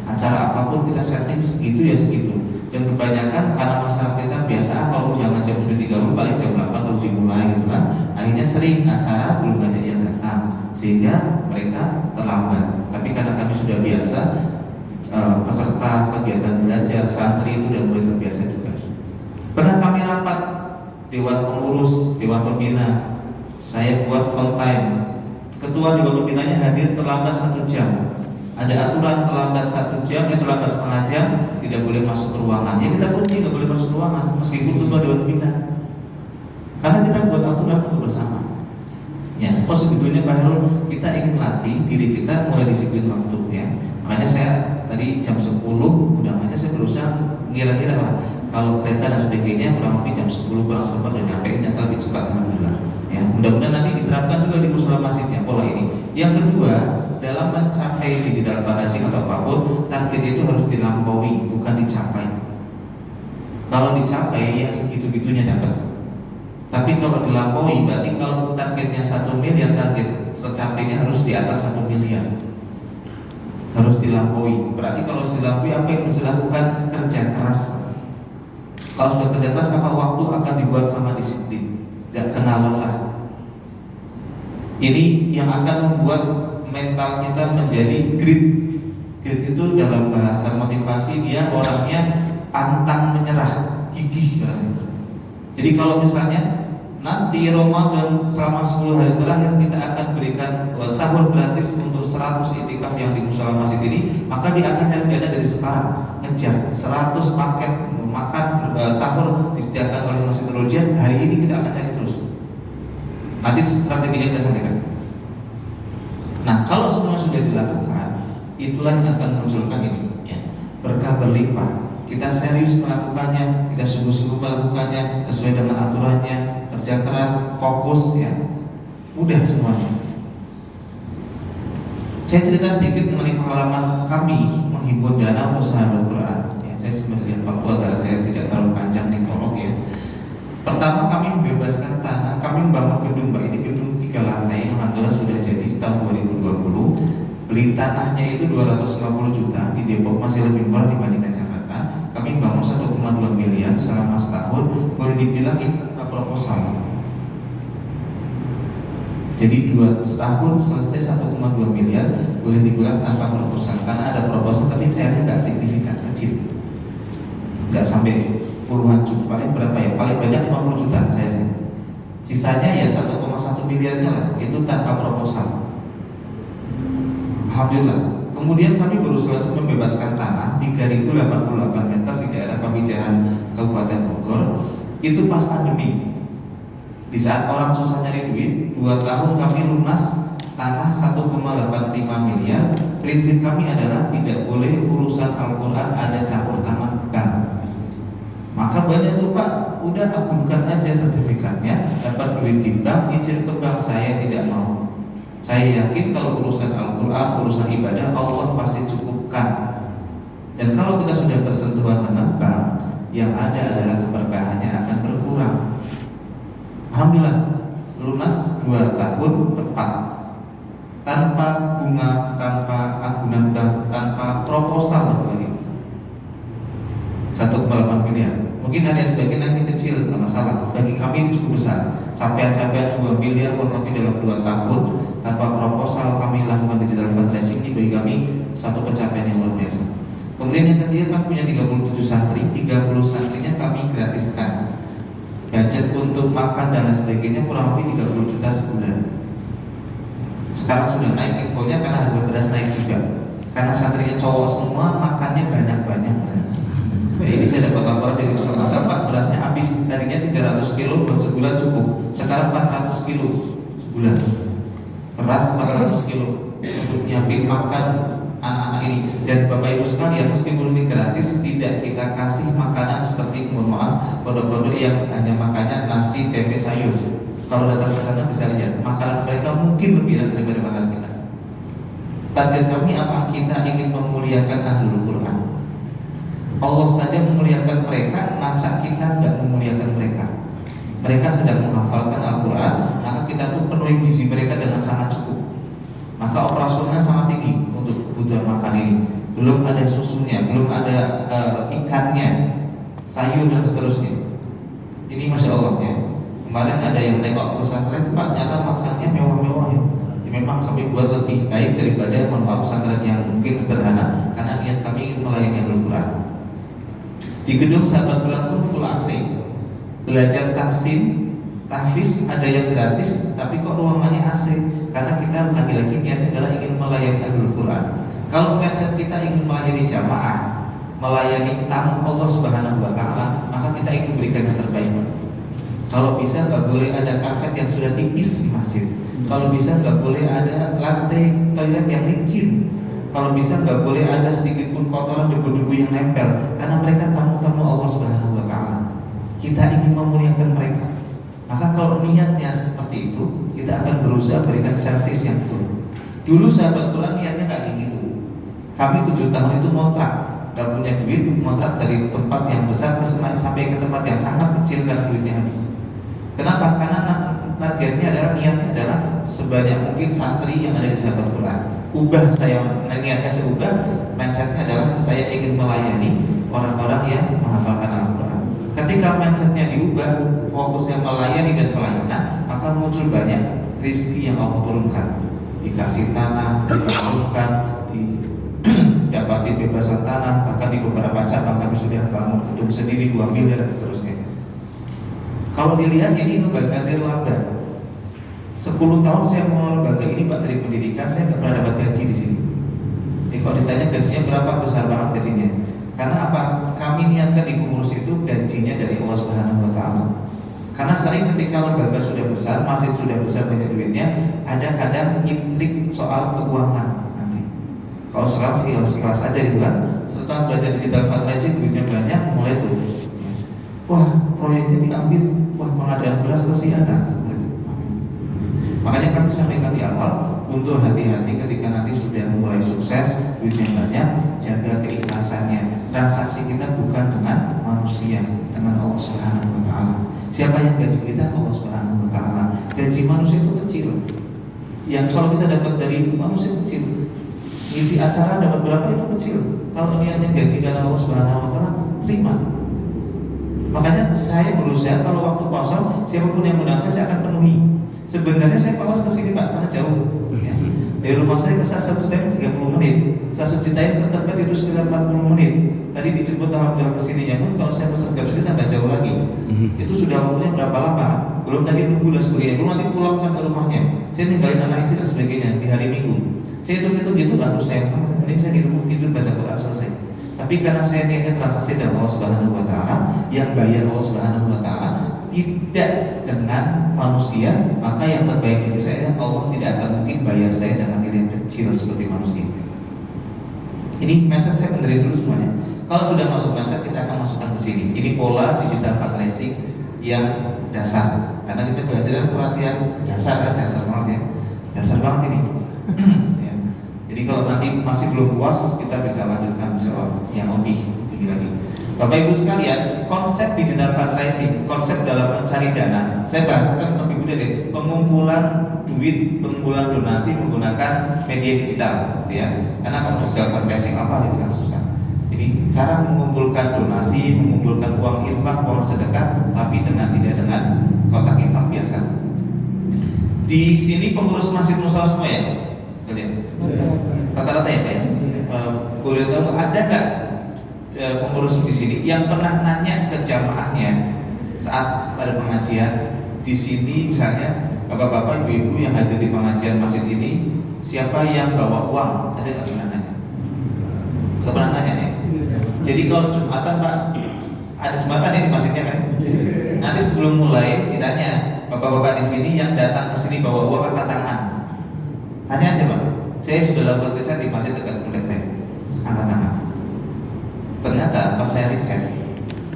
Speaker 5: Acara apapun kita setting segitu ya segitu. Dan kebanyakan karena masyarakat kita biasa kalau jangan jam 7.30 paling jam 8 baru dimulai gitu kan. Akhirnya sering acara belum banyak yang datang sehingga mereka terlambat. Tapi karena kami sudah biasa, peserta kegiatan belajar santri itu sudah mulai terbiasa juga. Pernah kami rapat dewan pengurus, dewan pembina, saya buat on time. Ketua dewan pembinanya hadir terlambat 1 jam. Ada aturan terlambat 1 jam, terlambat setengah jam, tidak boleh masuk ke ruangan. Ya kita kunci, tidak boleh masuk ke ruangan meskipun ketua dewan pembina. Karena kita buat aturan untuk bersama. Ya, sebetulnya Pak Herul, kita ingin latih diri kita mulai disiplin waktu ya. Makanya saya tadi jam 10 undangannya saya berusaha kira-kira lah. Kalau kereta dan sebagainya kurang lebih jam 10 kurang seperempat udah nyampe, nyata lebih cepat alhamdulillah. Ya, mudah-mudahan nanti diterapkan juga di musola masjidnya pola ini. Yang kedua, dalam mencapai digital fundraising atau apapun, target itu harus dilampaui, bukan dicapai. Kalau dicapai ya segitu-gitunya dapat. Tapi kalau dilampaui, berarti kalau targetnya 1 miliar, target tercapainya harus di atas 1 miliar. Harus dilampaui. Berarti kalau dilampaui apa yang harus dilakukan? Kerja keras. Kalau sudah kerja keras, apa waktu akan dibuat sama disiplin. Gak kenal lelah. Ini yang akan membuat mental kita menjadi grit. Grit itu dalam bahasa motivasi dia orangnya pantang menyerah, gigih orangnya. Jadi kalau misalnya nanti Ramadan selama 10 hari terakhir kita akan berikan sahur gratis untuk 100 itikaf yang di musola masjid ini, maka dia akan cari dana dari sekarang, ngejar 100 paket makan sahur disediakan oleh Masjid Rojian. Hari ini kita akan cari terus. Nanti strateginya kita sampaikan. Nah kalau semua sudah dilakukan, itulah yang akan munculkan ini ya, berkah berlimpah. Kita serius melakukannya, kita sungguh-sungguh melakukannya sesuai dengan aturannya, kerja keras, fokus ya, mudah semuanya. Saya cerita sedikit mengenai pengalaman kami menghimpun dana usaha Al-Quran. Ya, saya melihat waktu agar saya tidak terlalu panjang di prolog ya. Pertama kami membebaskan tanah, kami membangun gedung, Mbak, ini gedung 3 lantai, alhamdulillah sudah jadi tahun 2020. beli tanahnya itu 250 juta di Depok, masih lebih murah dibandingkan Jakarta. Kami bangun 1,2 miliar selama setahun, boleh dibilang ini proposal. Jadi 2 tahun selesai 1,2 miliar, boleh dibilang tanpa proposal. Karena ada proposal tapi cairnya nggak signifikan, kecil, nggak sampai puluhan juta, paling berapa ya? Paling banyak 50 juta cairnya. Sisanya ya 1,1 miliarnya lah, itu tanpa proposal. Alhamdulillah. Kemudian kami baru selesai membebaskan tanah 3088 meter di daerah Pamijahan Kabupaten Bogor. Itu pas pandemi. Di saat orang susah nyari duit, 2 tahun kami lunas tanah 1,85 miliar. Prinsip kami adalah tidak boleh urusan Al-Quran ada campur tangan bank. Maka banyak tuh Pak, udah agunkan aja sertifikatnya, dapat duit di bank, izin ke bank. Saya tidak mau. Saya yakin kalau urusan Al-Quran, urusan ibadah, Allah pasti cukupkan. Dan kalau kita sudah bersentuhan dengan bank, yang ada adalah keberkahannya akan berkurang. Alhamdulillah, lunas 2 tahun tepat, tanpa bunga, tanpa agunan bank, tanpa proposal lagi. 1,8 miliar. Mungkin ada sebagian ini kecil, nggak masalah. Bagi kami ini cukup besar. Capaian-capaian 2 miliar kurang lebih dalam 2 tahun tanpa proposal kami lakukan digital fundraising, ini bagi kami satu pencapaian yang luar biasa. Kemudian yang ketiga, kami punya 37 santri, 30 santrinya kami gratiskan. Budget untuk makan dan lain sebagainya kurang lebih 30 juta sebulan. Sekarang sudah naik infonya karena harga beras naik juga. Karena santrinya cowok semua, makannya banyak-banyak. Jadi ini saya dapat laporan dari masa Pak, berasnya habis. Tadinya 300 kilo buat sebulan cukup, sekarang 400 kilo sebulan. Beras 400 kilo untuk nyiapin makan anak-anak ini. Dan Bapak Ibu sekalian, meskipun ini gratis, tidak kita kasih makanan seperti, mohon maaf, produk-produk yang hanya makannya nasi, tempe, sayur. Kalau datang ke sana bisa lihat, makanan mereka mungkin lebih enak daripada makanan kita. Target kami apa? Kita ingin memuliakan Ahlul Quran. Allah saja memuliakan mereka, masa kita nggak memuliakan mereka? Mereka sedang menghafalkan Al-Quran, maka kita pun penuhi gizi mereka dengan sangat cukup. Maka operasionalnya sangat tinggi untuk kebutuhan makan ini. Belum ada susunya, belum ada ikannya, sayur dan seterusnya. Ini Masya Allah ya. Kemarin ada yang nengok pesantren, Pak, nyata makannya mewah-mewah ya. Memang kami buat lebih baik daripada pesantren yang mungkin sederhana, karena niat kami ingin melayani Al-Quran. Di gedung Sahabat Quran pun full AC. Belajar tahsin, tahfiz ada yang gratis, tapi kok ruangannya AC? Karena kita lagi-lagi niatnya adalah ingin melayani Ahlul Quran. Kalau mindset kita ingin melayani jamaah, melayani tamu Allah Subhanahu Wa Taala, maka kita ingin berikan yang terbaik. Kalau bisa nggak boleh ada karpet yang sudah tipis di masjid. Kalau bisa nggak boleh ada lantai toilet yang licin. Kalau bisa nggak boleh ada sedikit pun kotoran, debu-debu yang nempel, karena mereka tamu-tamu Allah Subhanahu Wa Taala. Kita ingin memuliakan mereka. Maka kalau niatnya seperti itu, kita akan berusaha berikan servis yang full. Dulu Sahabat Quran niatnya nggak kayak gitu. Kami 7 tahun itu ngontrak, nggak punya duit, ngontrak dari tempat yang besar ke sampai ke tempat yang sangat kecil karena duitnya habis. Kenapa? Karena targetnya adalah, niatnya adalah sebanyak mungkin santri yang ada di Sahabat Quran. Ubah saya, niatnya saya ubah, mindsetnya adalah saya ingin melayani orang-orang yang menghafalkan Al-Quran. Ketika mindsetnya diubah, fokusnya melayani dan pelayanan, maka muncul banyak rezeki yang Allah turunkan. Dikasih tanah, dibangunkan, didapati bebasan tanah, bahkan di beberapa cabang kami sudah bangun gedung sendiri 2 miliar dan seterusnya. Kalau dilihat ini lembaga nirlaba. 10 tahun saya mau lembaga ini Pak dari pendidikan, saya nggak pernah dapat gaji di sini. Kalau ditanya gajinya berapa, besar banget gajinya. Karena apa? Kami niatkan di pengurus itu gajinya dari Allah Subhanahu Wa Taala. Karena sering ketika lembaga sudah besar, masjid sudah besar banyak duitnya, ada kadang intrik soal keuangan nanti. Kalau sekarang sih ikhlas aja gitu kan. Setelah belajar digital fundraising, duitnya banyak, mulai tuh, wah proyeknya diambil, wah pengadaan beras kesianan. Makanya kami sampaikan di awal, untuk hati-hati ketika nanti sudah mulai sukses, duitnya banyak, jaga keikhlasannya. Transaksi kita bukan dengan manusia, dengan Allah Subhanahu Wa Taala. Siapa yang gaji kita? Allah Subhanahu Wa Taala. Gaji manusia itu kecil. Yang kalau kita dapat dari manusia kecil. Isi acara dapat berapa itu kecil. Kalau niatnya gaji karena Allah Subhanahu wa taala, terima. Makanya saya berusaha kalau waktu kosong siapapun yang undang saya akan penuhi. Sebenarnya saya malas kesini Pak karena jauh. Ya. Dari rumah saya ke Stasiun Citayam 30 menit, Stasiun Citayam ke tempat itu sekitar 40 menit. Tadi dijemput alhamdulillah kesininya pun kalau saya pesan ke sini tambah jauh lagi. Itu sudah waktunya berapa lama? Belum tadi nunggu dan sebagainya. Belum nanti pulang sampai rumahnya. Saya tinggalin anak istri dan sebagainya di hari Minggu. Saya hitung-hitung gitu lalu saya mending saya tidur baca Quran selesai. Tapi karena saya niatnya transaksi dengan Allah Subhanahu wa taala, yang bayar Allah Subhanahu wa taala tidak dengan manusia, maka yang terbaik bagi saya Allah tidak akan mungkin bayar saya dengan nilai yang kecil seperti manusia. Ini mindset saya dari dulu semuanya. Kalau sudah masuk mindset kita akan masukkan ke sini. Ini pola digital fundraising yang dasar. Karena kita belajar perhatian dasar kan, dasar banget ya. Dasar banget ini. Ya. Jadi kalau nanti masih belum puas, kita bisa lanjutkan soal yang lebih tinggi lagi. Bapak Ibu sekalian, konsep digital fundraising, konsep dalam mencari dana. Saya bahasakan lebih mudah deh, pengumpulan duit, pengumpulan donasi menggunakan media digital, gitu ya. Karena kalau digital fundraising apa itu kan susah. Ini cara mengumpulkan donasi, mengumpulkan uang infak, uang sedekah, tapi tidak dengan kotak infak biasa. Di sini pengurus masjid musola semua ya, kalian? Rata-rata ya Pak ya. Boleh tahu ada nggak pengurus di sini yang pernah nanya ke jamaahnya saat pada pengajian di sini misalnya bapak-bapak, ibu-ibu yang hadir di pengajian masjid ini siapa yang bawa uang? Ada nggak pernah nanya? Nggak pernah nanya nih. Jadi kalau Jumatan Pak, ada Jumatan ya di masjidnya kan? Nanti sebelum mulai ditanya bapak-bapak di sini yang datang ke sini bawa uang angkat tangan. Tanya aja Pak. Saya sudah lakukan riset di masjid dekat tempat saya. Angkat tangan. Ternyata pas saya riset,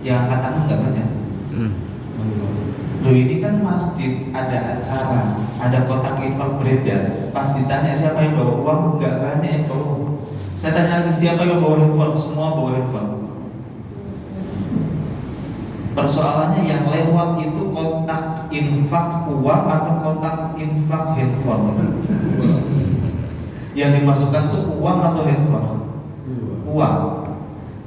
Speaker 5: yang angkat tangan nggak banyak. Loh ini kan masjid ada acara, ada kotak infak beredar. Pas ditanya siapa yang bawa uang, nggak banyak yang bawa. Saya tanya lagi siapa yang bawa handphone, semua bawa handphone. Persoalannya yang lewat itu kotak infak uang atau kotak infak handphone. Yang dimasukkan tuh uang atau handphone? Uang.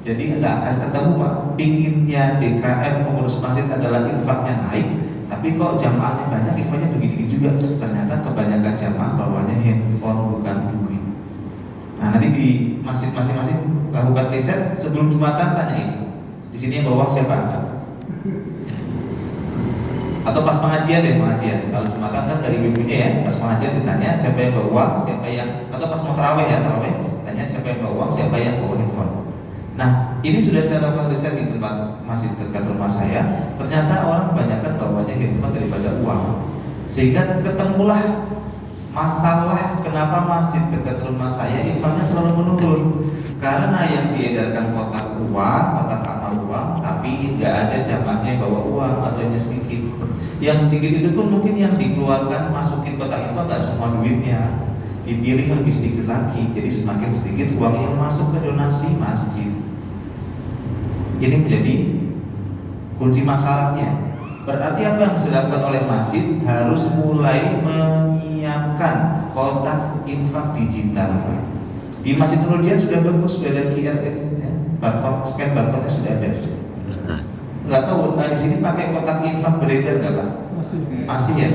Speaker 5: Jadi nggak akan ketemu Pak. Pinginnya DKM pengurus masjid adalah infaknya naik, tapi kok jamaahnya banyak, infaknya begini juga. Ternyata kebanyakan jamaah bawanya handphone bukan duit. Nah nanti di masjid masing-masing lakukan riset sebelum Jumatan tanyain. Di sini yang bawa siapa angkat? Atau pas pengajian deh, pengajian. Kalau Jumatan kan dari ibunya ya, pas pengajian ditanya siapa yang bawa uang, siapa yang, atau pas mau tarawih ya, tarawih tanya siapa yang bawa uang, siapa yang bawa handphone. Nah, ini sudah saya lakukan riset di tempat masjid dekat rumah saya. Ternyata orang kebanyakan bawanya handphone daripada uang. Sehingga ketemulah masalah kenapa masjid dekat rumah saya infaknya selalu menurun. Karena yang diedarkan kotak uang, kotak amal uang, tapi nggak ada jamaahnya bawa uang atau hanya sedikit. Yang sedikit itu pun mungkin yang dikeluarkan masukin kotak infak nggak semua duitnya, dipilih lebih sedikit lagi. Jadi semakin sedikit uang yang masuk ke donasi masjid. Ini menjadi kunci masalahnya. Berarti apa yang dilakukan oleh masjid harus mulai menyiapkan kotak infak digital. Di Masjid Nurul Jihad sudah bagus, sudah ada QRS, ya. Barcode, scan barcode sudah ada. Nggak tahu di sini pakai kotak infak beredar nggak Pak? Masih ya.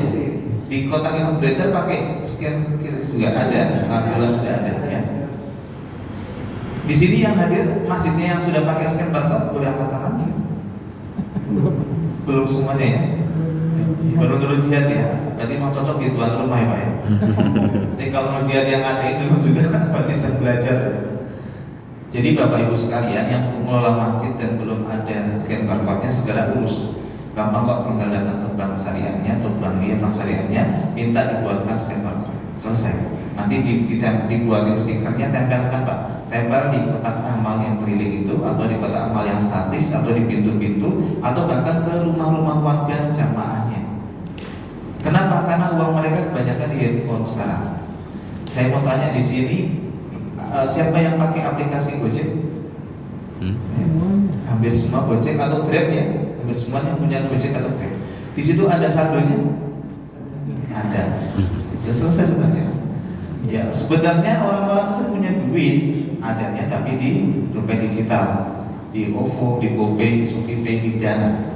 Speaker 5: Di kotak infak beredar pakai scan QRS juga ada, alhamdulillah sudah ada ya. Di sini yang hadir masjidnya yang sudah pakai scan barcode boleh angkat tangan? Belum semuanya ya. Baru Nurul Jihad ya. Berarti mau cocok di tuan rumah ya Pak ya. Jadi kalau Nurul Jihad yang ada itu juga berarti saya belajar. Jadi Bapak Ibu sekalian yang mengelola masjid dan belum ada scan barcode-nya segera urus. Gampang kok, tinggal datang ke bank syariahnya atau bank syariahnya, minta dibuatkan scan barcode. Selesai. Nanti dibuatin stikernya, tempelkan Pak. Tempel di kotak amal yang keliling itu, atau di kotak amal yang statis, atau di pintu-pintu, atau bahkan ke rumah-rumah warga jamaahnya. Kenapa? Karena uang mereka kebanyakan di handphone sekarang. Saya mau tanya di sini, siapa yang pakai aplikasi Gojek? Hampir semua Gojek atau Grab ya. Hampir semua yang punya Gojek atau Grab. Di situ ada saldonya? Ada. Sudah selesai sebenarnya. Ya sebenarnya orang-orang itu punya duit adanya tapi di dompet digital, di OVO, di GoPay, di ShopeePay, di Dana.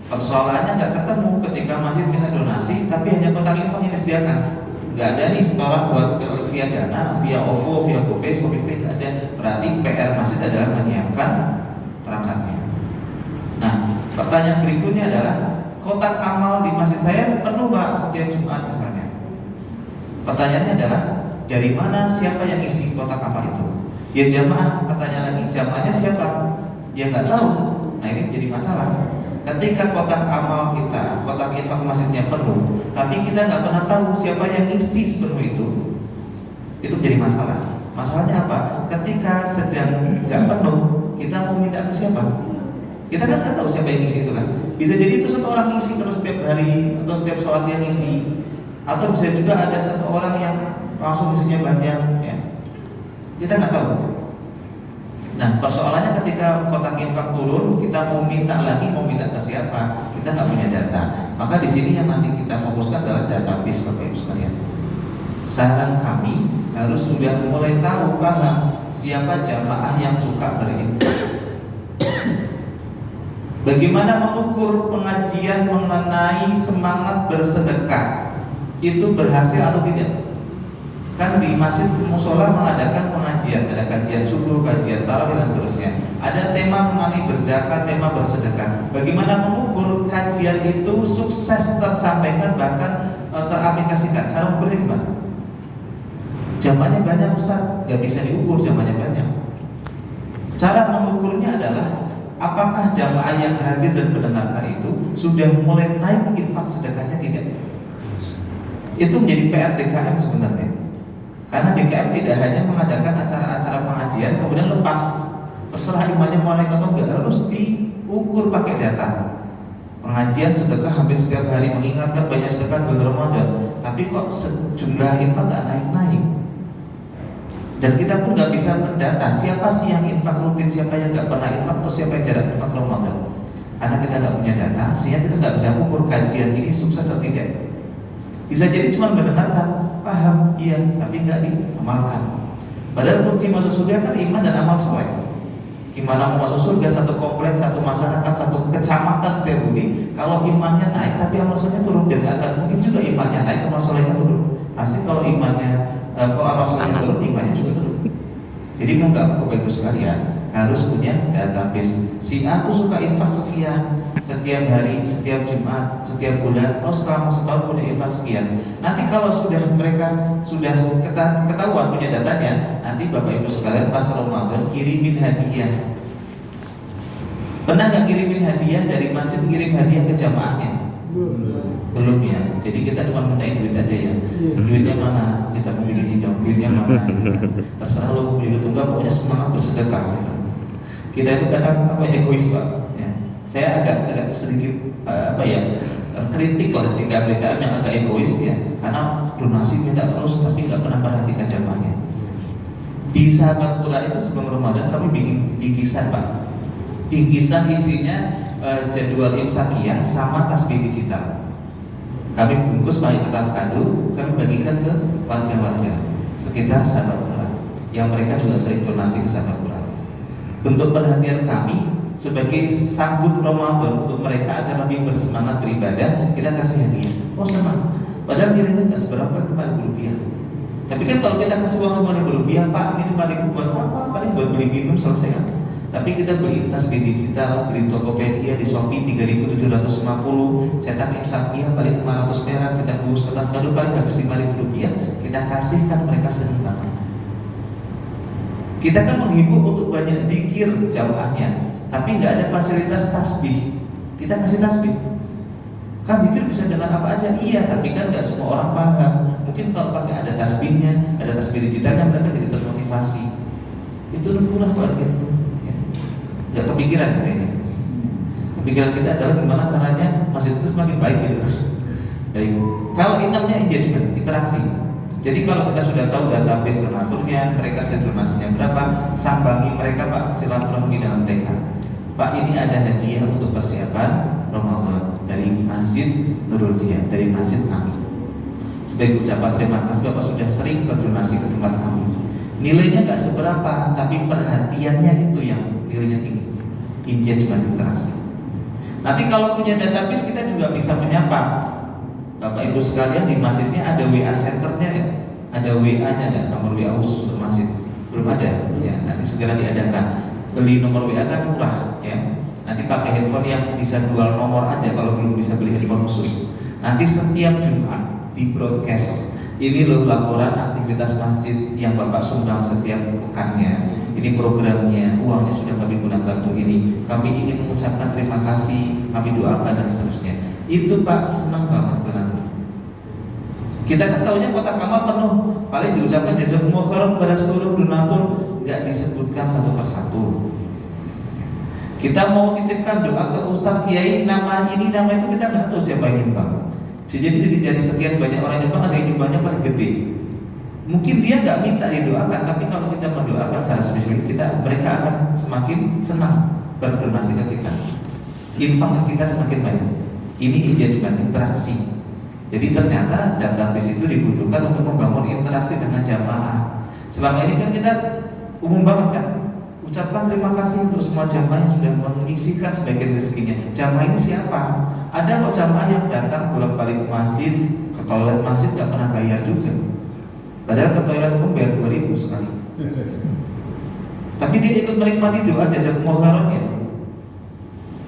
Speaker 5: Persoalannya nggak ketemu ketika masjid minta donasi tapi hanya kotak infak yang disediakan. Nggak ada nih setoran buat via Dana, via OVO, via GoPay, ShopeePay, nggak ada. Berarti PR masjid adalah menyiapkan perangkatnya. Nah, pertanyaan berikutnya adalah kotak amal di masjid saya penuh Pak setiap Jumat misalnya. Pertanyaannya adalah dari mana, siapa yang isi kotak amal itu? Ya jamaah. Pertanyaan lagi, jamaahnya siapa? Ya nggak tahu. Nah ini menjadi masalah. Ketika kotak amal kita, kotak infak masjidnya penuh, tapi kita nggak pernah tahu siapa yang isi sepenuh itu menjadi masalah. Masalahnya apa? Ketika sedang nggak penuh, kita mau minta ke siapa? Kita kan nggak tahu siapa yang isi itu kan. Bisa jadi itu satu orang isi terus setiap hari atau setiap sholat yang isi, atau bisa juga ada satu orang yang langsung isinya banyak. Ya. Kita nggak tahu. Nah, persoalannya ketika kotak infak turun, kita mau minta lagi, mau minta ke siapa? Kita nggak punya data. Maka di sini yang nanti kita fokuskan adalah database, Bapak Ibu sekalian. Saran kami harus sudah mulai tahu, paham siapa jamaah yang suka berinfak. Bagaimana mengukur pengajian mengenai semangat bersedekah itu berhasil atau tidak? Kan di masjid musola mengadakan pengajian, ada kajian subuh, kajian tarawih dan seterusnya. Ada tema mengenai berzakat, tema bersedekah. Bagaimana mengukur kajian itu sukses tersampaikan bahkan teraplikasikan? Cara mengukurnya gimana? Jamaahnya banyak Ustaz, nggak bisa diukur jamaahnya banyak. Cara mengukurnya adalah apakah jamaah yang hadir dan mendengarkan itu sudah mulai naik infak sedekahnya tidak? Itu menjadi PR DKM sebenarnya. Karena DKM tidak hanya mengadakan acara-acara pengajian kemudian lepas, terserah imannya mau naik atau enggak, harus diukur pakai data. Pengajian sedekah hampir setiap hari, mengingatkan banyak sedekah bulan Ramadan, tapi kok jumlah infak nggak naik-naik. Dan kita pun nggak bisa mendata siapa sih yang infak rutin, siapa yang nggak pernah infak, atau siapa yang jarang infak Ramadan. Karena kita nggak punya data, sehingga kita nggak bisa mengukur kajian ini sukses atau tidak. Bisa jadi cuma mendengarkan, paham, iya, tapi nggak diamalkan. Padahal kunci masuk surga kan iman dan amal soleh. Gimana mau masuk surga satu kompleks, satu masyarakat, satu kecamatan setiap budi, kalau imannya naik tapi amal solehnya turun, dan nggak akan mungkin juga imannya naik, amal solehnya turun. Pasti kalau amal solehnya turun, imannya juga turun. Jadi mau nggak Bapak Ibu sekalian harus punya database. Si A tuh suka infak sekian, setiap hari, setiap Jumat, setiap bulan, selama setahun punya infak sekian. Nanti kalau mereka sudah ketahuan punya datanya, nanti Bapak Ibu sekalian pas Ramadan kirimin hadiah. Pernah nggak kirimin hadiah dari masjid, kirim hadiah ke jamaahnya? Belum ya. Jadi kita cuma mintain duit aja ya. Duitnya mana? Kita mau bikin dong. Duitnya mana? Terserah lo mau beli tunggal, pokoknya semangat bersedekah. Kita itu kadang egois Pak. Ya. Saya agak sedikit kritik lah di KM yang agak egois ya. Karena donasi minta terus tapi nggak pernah perhatikan jamaahnya. Di Sahabat Quran itu sebelum Ramadan kami bikin bingkisan Pak. Bingkisan isinya jadwal imsakiyah sama tasbih digital. Kami bungkus pakai kertas kado, kami bagikan ke warga-warga sekitar Sahabat Quran yang mereka juga sering donasi ke Sahabat Quran. Bentuk perhatian kami sebagai sambut Ramadan untuk mereka agar lebih bersemangat beribadah, kita kasih hadiah. Oh senang. Padahal dirinya nggak seberapa, Rp5.000. Tapi kan kalau kita kasih uang Rp5.000, Pak ini Rp5.000 buat apa? Paling buat beli minum selesai kan? Tapi kita beli tasbih digital, beli Tokopedia di Shopee 3.750, cetak imsakiyah paling 500 perak, kita bungkus kertas kado paling habis Rp5.000, kita kasihkan, mereka senang banget. Kita kan menghibur untuk banyak zikir jamaahnya, tapi nggak ada fasilitas tasbih. Kita kasih tasbih. Kan zikir bisa dengan apa aja, iya, tapi kan nggak semua orang paham. Mungkin kalau pakai ada tasbihnya, ada tasbih digitalnya, mereka jadi termotivasi. Itu pula warga. Nggak kepikiran kayaknya. Pikiran kita adalah gimana caranya masjid itu semakin baik gitu. Baik. Kalau ini namanya engagement, interaksi. Jadi kalau kita sudah tahu database donaturnya, mereka donasinya berapa, sambangi mereka Pak, silaturahmi dengan mereka. Pak ini ada hadiah untuk persiapan Ramadan dari Masjid Nurul Jihad, dari masjid kami. Sebagai ucapan terima kasih Bapak sudah sering berdonasi ke tempat kami. Nilainya nggak seberapa, tapi perhatiannya itu yang nilainya tinggi. Engagement, interaksi. Nanti kalau punya database kita juga bisa menyapa Bapak Ibu sekalian, di masjidnya ada WA centernya ya, ada WA-nya ya, nomor WA khusus untuk masjid. Belum ada, ya nanti segera diadakan. Beli nomor WA kan murah ya. Nanti pakai handphone yang bisa dual nomor aja kalau belum bisa beli handphone khusus. Nanti setiap Jumat di broadcast ini loh laporan aktivitas masjid yang Bapak sumbang setiap pekannya. Ini programnya, uangnya sudah kami gunakan untuk ini. Kami ingin mengucapkan terima kasih, kami doakan dan seterusnya. Itu Pak, senang banget donatur. Kita kan tahunya kotak amal penuh, paling diucapkan jazakumullah khairan kepada seluruh donatur, nggak disebutkan satu persatu. Kita mau titipkan doa ke Ustadz Kiai, nama ini nama itu kita nggak tahu siapa yang nyumbang. Jadi dari sekian banyak orang yang nyumbang, ada yang nyumbangnya paling gede. Mungkin dia nggak minta didoakan, tapi kalau kita mendoakan secara spesifik, mereka akan semakin senang berdonasi ke kita. Infak ke kita semakin banyak. Ini engagement, interaksi. Jadi ternyata database itu dibutuhkan untuk membangun interaksi dengan jamaah. Selama ini kan kita umum banget kan, ucapkan terima kasih untuk semua jamaah yang sudah mengisikan sebagian rezekinya. Jamaah ini siapa? Ada kok jamaah yang datang bolak-balik ke masjid, ke toilet masjid nggak pernah bayar juga. Padahal ke toilet pun bayar 2.000 sekali. Tapi dia ikut menikmati doa jazakumullah khairan ya.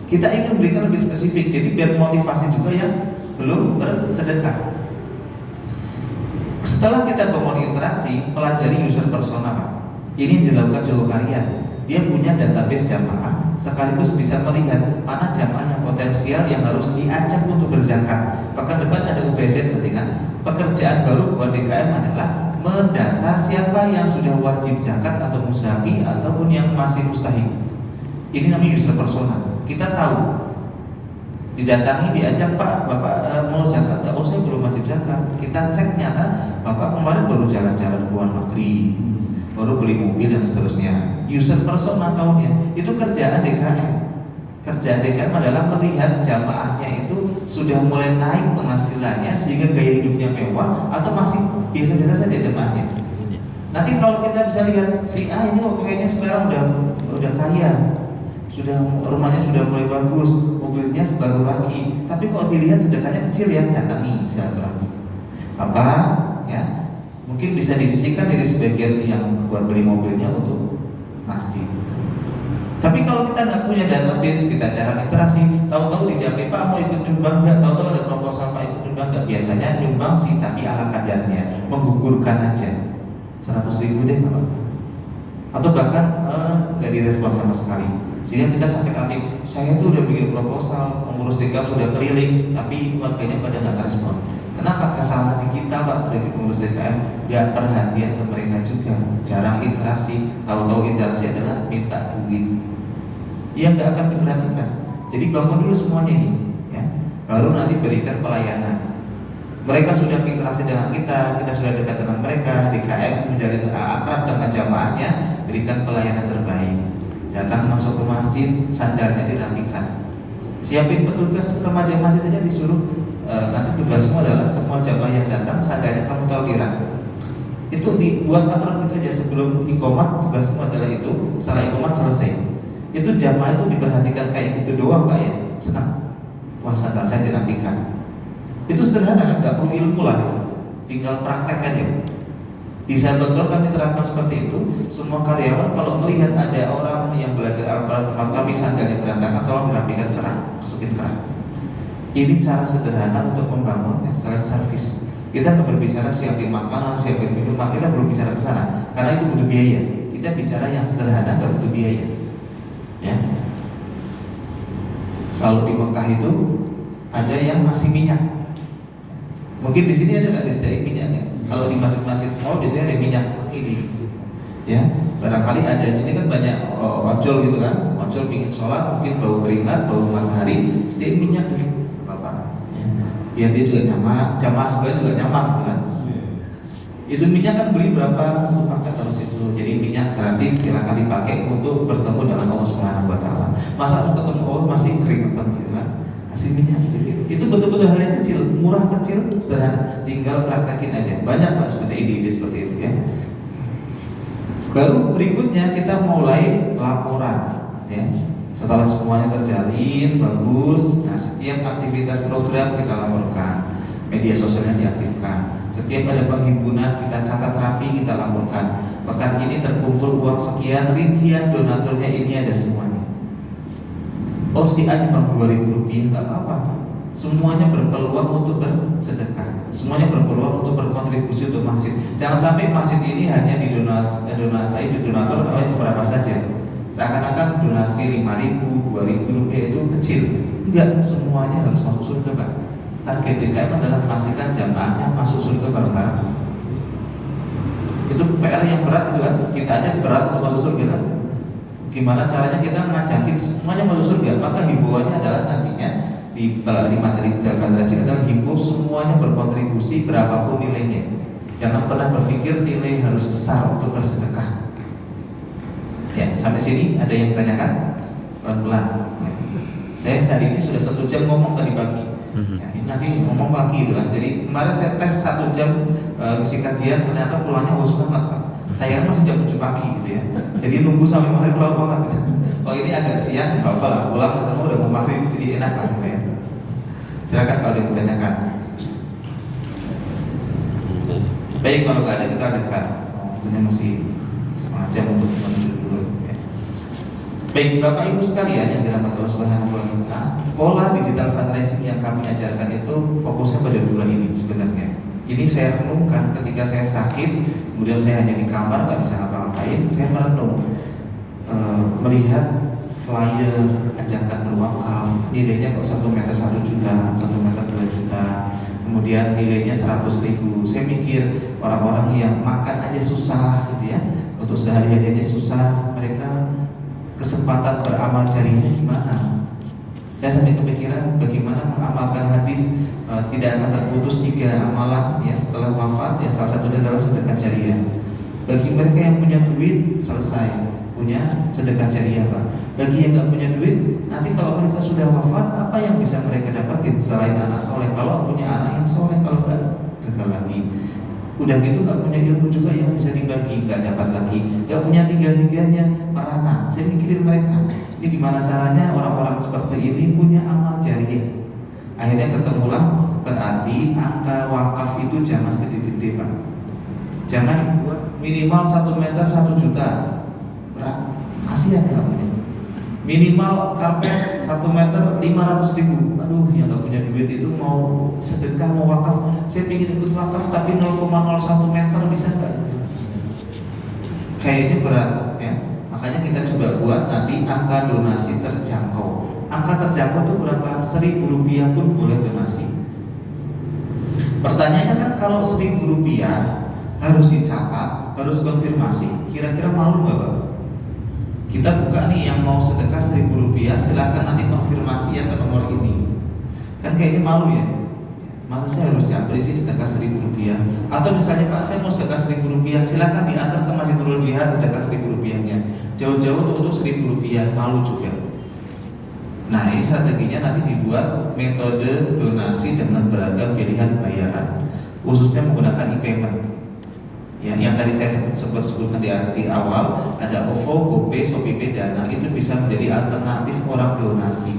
Speaker 5: Kita ingin berikan lebih spesifik, jadi biar motivasi juga yang belum bersedekah. Setelah kita bangun interaksi, pelajari user persona Pak. Ini yang dilakukan Jawa Karya. Dia punya database jamaah, sekaligus bisa melihat mana jamaah yang potensial yang harus diajak untuk berzakat. Bahkan depan ada UPZ ketika pekerjaan baru buat DKM adalah mendata siapa yang sudah wajib zakat atau muzaki ataupun yang masih mustahik. Ini namanya user persona. Kita tahu, didatangi, diajak Pak, Bapak mau zakat nggak? Oh saya belum wajib zakat. Kita cek nyata Bapak kemarin baru jalan-jalan ke luar negeri, baru beli mobil dan seterusnya. User persona tahunnya itu kerjaan DKM. Kerjaan DKM adalah melihat jamaahnya itu sudah mulai naik penghasilannya sehingga gaya hidupnya mewah atau masih biasa-biasa saja jamaahnya. Nanti kalau kita bisa lihat si A ini kayaknya sekarang udah kaya, sudah rumahnya sudah mulai bagus, mobilnya baru lagi, tapi kok dilihat sedekahnya kecil ya, datangi silaturahmi. Apa ya? Mungkin bisa disisihkan dari sebagian yang buat beli mobilnya untuk masjid. Tapi kalau kita nggak punya database, kita jarang interaksi, tahu-tahu dijawab Pak mau ikut nyumbang nggak, tahu-tahu ada proposal Pak ikut nyumbang nggak, biasanya nyumbang sih tapi ala kadarnya, menggugurkan aja 100.000 deh Pak, atau bahkan nggak direspon sama sekali, sehingga kita sakit hati. Saya tuh udah bikin proposal, pengurus DKM sudah keliling, tapi warganya pada nggak respon. Kenapa? Kesalahan di kita Pak sebagai pengurus DKM, nggak perhatian ke mereka juga, jarang interaksi, tahu-tahu interaksi adalah minta duit. Ia nggak akan diperhatikan. Jadi bangun dulu semuanya ini, ya. Baru nanti berikan pelayanan. Mereka sudah interaksi dengan kita sudah dekat dengan mereka. DKM menjalin akrab dengan jamaahnya, berikan pelayanan terbaik. Datang masuk ke masjid, sandarnya dirapikan. Siapin petugas remaja masjid aja disuruh. Nanti tugasmu adalah semua jamaah yang datang sandarnya kamu taruh di rak. Itu dibuat aturan itu aja sebelum iqomat, tugasmu adalah itu. Setelah iqomat selesai. Itu jamaah itu diperhatikan kayak gitu doang Pak ya, senang. Wah sandal saya dirapikan. Itu sederhana, nggak perlu ilmu lah ya. Tinggal praktek aja. Di Sahabat Roh kami terapkan seperti itu. Semua karyawan kalau melihat ada orang yang belajar Al-Quran tempat kami sandalnya berantakan, tolong dirapikan kerak, masukin kerak. Ini cara sederhana untuk membangun excellent service. Kita nggak berbicara siapin makanan, siapin minuman, kita belum bicara ke sana karena itu butuh biaya. Kita bicara yang sederhana, nggak butuh biaya. Ya. Kalau di Mekah itu ada yang masih minyak. Mungkin di sini ada nggak disediain minyaknya? Kalau di masjid-masjid mau di sini ada minyak ini. Ya, barangkali ada di sini kan banyak ojol gitu kan. Ojol pingin sholat, mungkin bau keringat, bau matahari, sediain minyak di sini, Bapak. Ya. Biar dia juga nyaman, jamaah sebenarnya juga nyaman kan. Itu minyak kan beli berapa? Satu paket harus itu. Jadi minyak gratis, silakan dipakai untuk bertemu dengan Allah Subhanahu Wa Taala. Masa mau ketemu Allah masih keringetan gitu kan? kasih minyak sedikit. Itu betul-betul hal yang kecil, murah, kecil, sederhana. Tinggal praktekin aja. Banyak lah seperti ide-ide seperti itu ya. Baru berikutnya kita mulai laporan ya. Setelah semuanya terjalin bagus, nah setiap aktivitas program kita laporkan, media sosialnya diaktifkan. Setiap ada penghimpunan kita catat rapi, kita laporkan. Pekan ini terkumpul uang sekian, rincian donaturnya ini ada semuanya. Oh si A cuma Rp2.000, nggak apa-apa. Semuanya berpeluang untuk bersedekah, semuanya berpeluang untuk berkontribusi untuk masjid. Jangan sampai masjid ini hanya didonasi donatur oleh beberapa saja. Seakan-akan donasi 5.000, Rp2.000 itu kecil. Enggak, semuanya harus masuk surga, Pak. Target DKM adalah memastikan jamaahnya masuk surga bareng-bareng. Itu PR yang berat itu kan. Kita aja berat untuk masuk surga kan. Gimana caranya kita ngajakin semuanya masuk surga? Maka himbauannya adalah nantinya di materi Fundraising adalah himbau semuanya berkontribusi berapapun nilainya. Jangan pernah berpikir nilai harus besar untuk bersedekah. Ya, sampai sini ada yang tanyakan? Pelan-pelan. Ya. Saya hari ini sudah 1 jam ngomong tadi pagi. Ya, ini nanti ngomong pagi gitu kan. Jadi kemarin saya tes 1 jam isi kajian, ternyata pulangnya haus banget Pak. Saya masih jam 7 pagi gitu ya. Jadi nunggu sampai maghrib lama banget gitu. Kalau ini agak siang, nggak apa lah. Pulang ketemu udah mau maghrib, jadi enak lah gitu ya. Silakan kalau ada yang ditanyakan. Baik, kalau nggak ada kita lanjutkan. Tentunya masih 1/2 jam untuk menuju dulu. Ya. Baik, Bapak Ibu sekalian yang dirahmati Allah Subhanahu wa Ta'ala, pola digital fundraising yang kami ajarkan itu fokusnya pada 2 ini sebenarnya. Ini saya renungkan ketika saya sakit, kemudian saya hanya di kamar, nggak bisa ngapa-ngapain. Saya merenung, melihat flyer ajakan berwakaf, nilainya kok 1 meter 1 juta, 1 meter 2 juta, kemudian nilainya 100.000. Saya mikir orang-orang yang makan aja susah gitu ya, untuk sehari-hari aja susah, mereka kesempatan beramal jariahnya gimana? Saya sampai kepikiran bagaimana mengamalkan hadis tidak akan terputus 3 amalan ya setelah wafat ya, salah satunya adalah sedekah jariah. Bagi mereka yang punya duit selesai punya sedekah jariah Pak. Bagi yang nggak punya duit, nanti kalau mereka sudah wafat, apa yang bisa mereka dapatin selain anak soleh? Kalau punya anak yang soleh, kalau nggak gagal lagi. Udah gitu nggak punya ilmu juga yang bisa dibagi, nggak dapat lagi. Nggak punya 3-tiganya merana. Saya mikirin mereka, ini gimana caranya orang-orang seperti ini punya amal jariah. Akhirnya ketemulah, berarti angka wakaf itu jangan gede-gede Pak. Jangan buat minimal 1 meter 1 juta. Berat, kasihan ya namanya. Minimal karpet 1 meter 500.000. Aduh, yang gak punya duit itu mau sedekah, mau wakaf. Saya ingin ikut wakaf tapi 0,01 meter bisa gak? Kayaknya berat ya. Makanya kita coba buat nanti angka donasi terjangkau. Angka terjangkau itu berapa? Rp1.000 pun boleh donasi. Pertanyaannya kan kalau Rp1.000 harus dicatat, harus konfirmasi. Kira-kira malu nggak Pak? Kita buka nih yang mau sedekah Rp1.000, silakan nanti konfirmasi ya ke nomor ini. Kan kayaknya malu ya. Masa saya harus japri sih sedekah Rp1.000? Atau misalnya Pak, saya mau sedekah Rp1.000, silakan diantar ke Masjid Nurul Jihad sedekah Rp1.000-nya. Jauh-jauh untuk Rp1.000, malu juga. Nah ini strateginya nanti dibuat metode donasi dengan beragam pilihan bayaran, khususnya menggunakan e-payment. Ya, yang tadi saya sebutkan di awal, ada OVO, GoPay, ShopeePay, Dana, itu bisa menjadi alternatif orang donasi.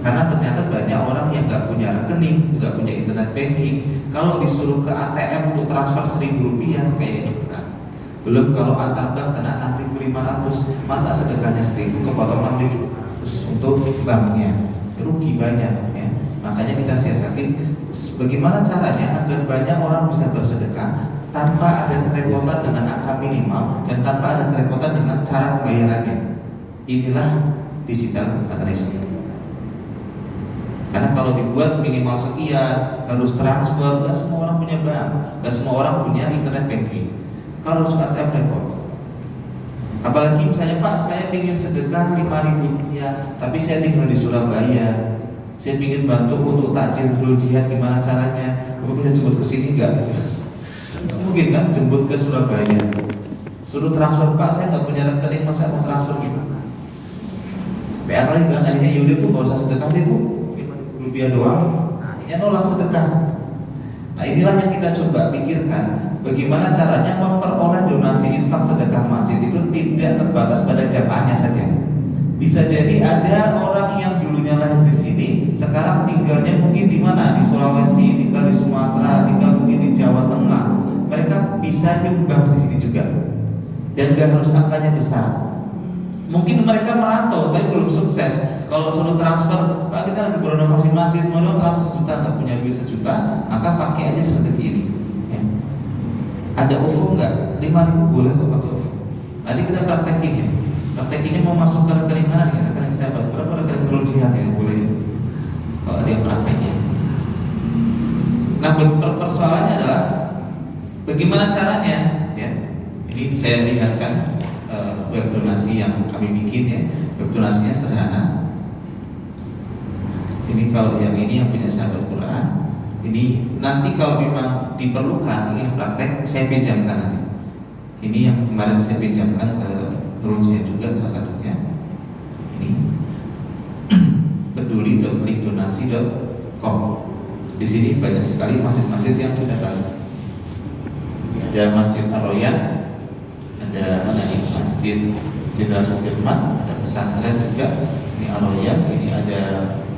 Speaker 5: Karena ternyata banyak orang yang nggak punya rekening, nggak punya internet banking. Kalau disuruh ke ATM untuk transfer Rp1.000 kayaknya berat. Belum kalau antar bank kena 6.500, masa sedekahnya 1.000 kepotong 6.500 untuk banknya, rugi banyak ya. Makanya kita siasatin bagaimana caranya agar banyak orang bisa bersedekah tanpa ada kerepotan dengan angka minimal dan tanpa ada kerepotan dengan cara pembayarannya. Inilah digital fundraising. Karena kalau dibuat minimal sekian, harus transfer, nggak semua orang punya bank, nggak semua orang punya internet banking. Kalau harus ATM repot. Apalagi misalnya Pak, saya ingin sedekah Rp5.000 ya, tapi saya tinggal di Surabaya. Saya ingin bantu untuk takjil Nurul Jihad, gimana caranya? Kamu bisa jemput ke sini nggak? Mungkin kan jemput ke Surabaya. Suruh transfer Pak, saya nggak punya rekening, masa mau transfer gimana? PR lagi kan, akhirnya yaudah Bu, nggak usah sedekah deh Bu. Gimana? rupiah doang, nah ini nolak sedekah. Nah inilah yang kita coba pikirkan, bagaimana caranya memperoleh donasi infak sedekah masjid itu tidak terbatas pada jamaahnya saja. Bisa jadi ada orang yang dulunya lahir di sini, sekarang tinggalnya mungkin di mana? Di Sulawesi, tinggal di Sumatera, tinggal mungkin di Jawa Tengah. Mereka bisa nyumbang di sini juga, dan gak harus angkanya besar. Mungkin mereka merantau tapi belum sukses. Kalau suruh transfer, Pak kita lagi berenovasi masjid, mau transfer 1 juta, nggak punya duit 1 juta, maka pakai aja strategi ini. Ya. Ada OVO nggak? 5.000 boleh kok pakai OVO. Nanti kita praktekin ya. Praktekinnya mau masuk ke rekening mana nih? Rekening siapa? Berapa rekening Nurul Jihad yang boleh? Kalau ada yang prakteknya. Nah, persoalannya adalah bagaimana caranya? Ya, ini saya lihatkan web donasi yang kami bikin ya. Web donasinya sederhana. Ini kalau yang ini yang punya sahabat Quran. Ini nanti kalau memang diperlukan ingin praktek, saya pinjamkan nanti. Ini yang kemarin saya pinjamkan ke Nurul Jihad juga salah satunya. Ini peduli.klikdonasi.com. Di sini banyak sekali masjid-masjid yang kita bantu. Ada Masjid Ar-Royan, ada mana ini Masjid Jenderal Sudirman, ada pesantren juga. Ini Ar-Royan, ini ada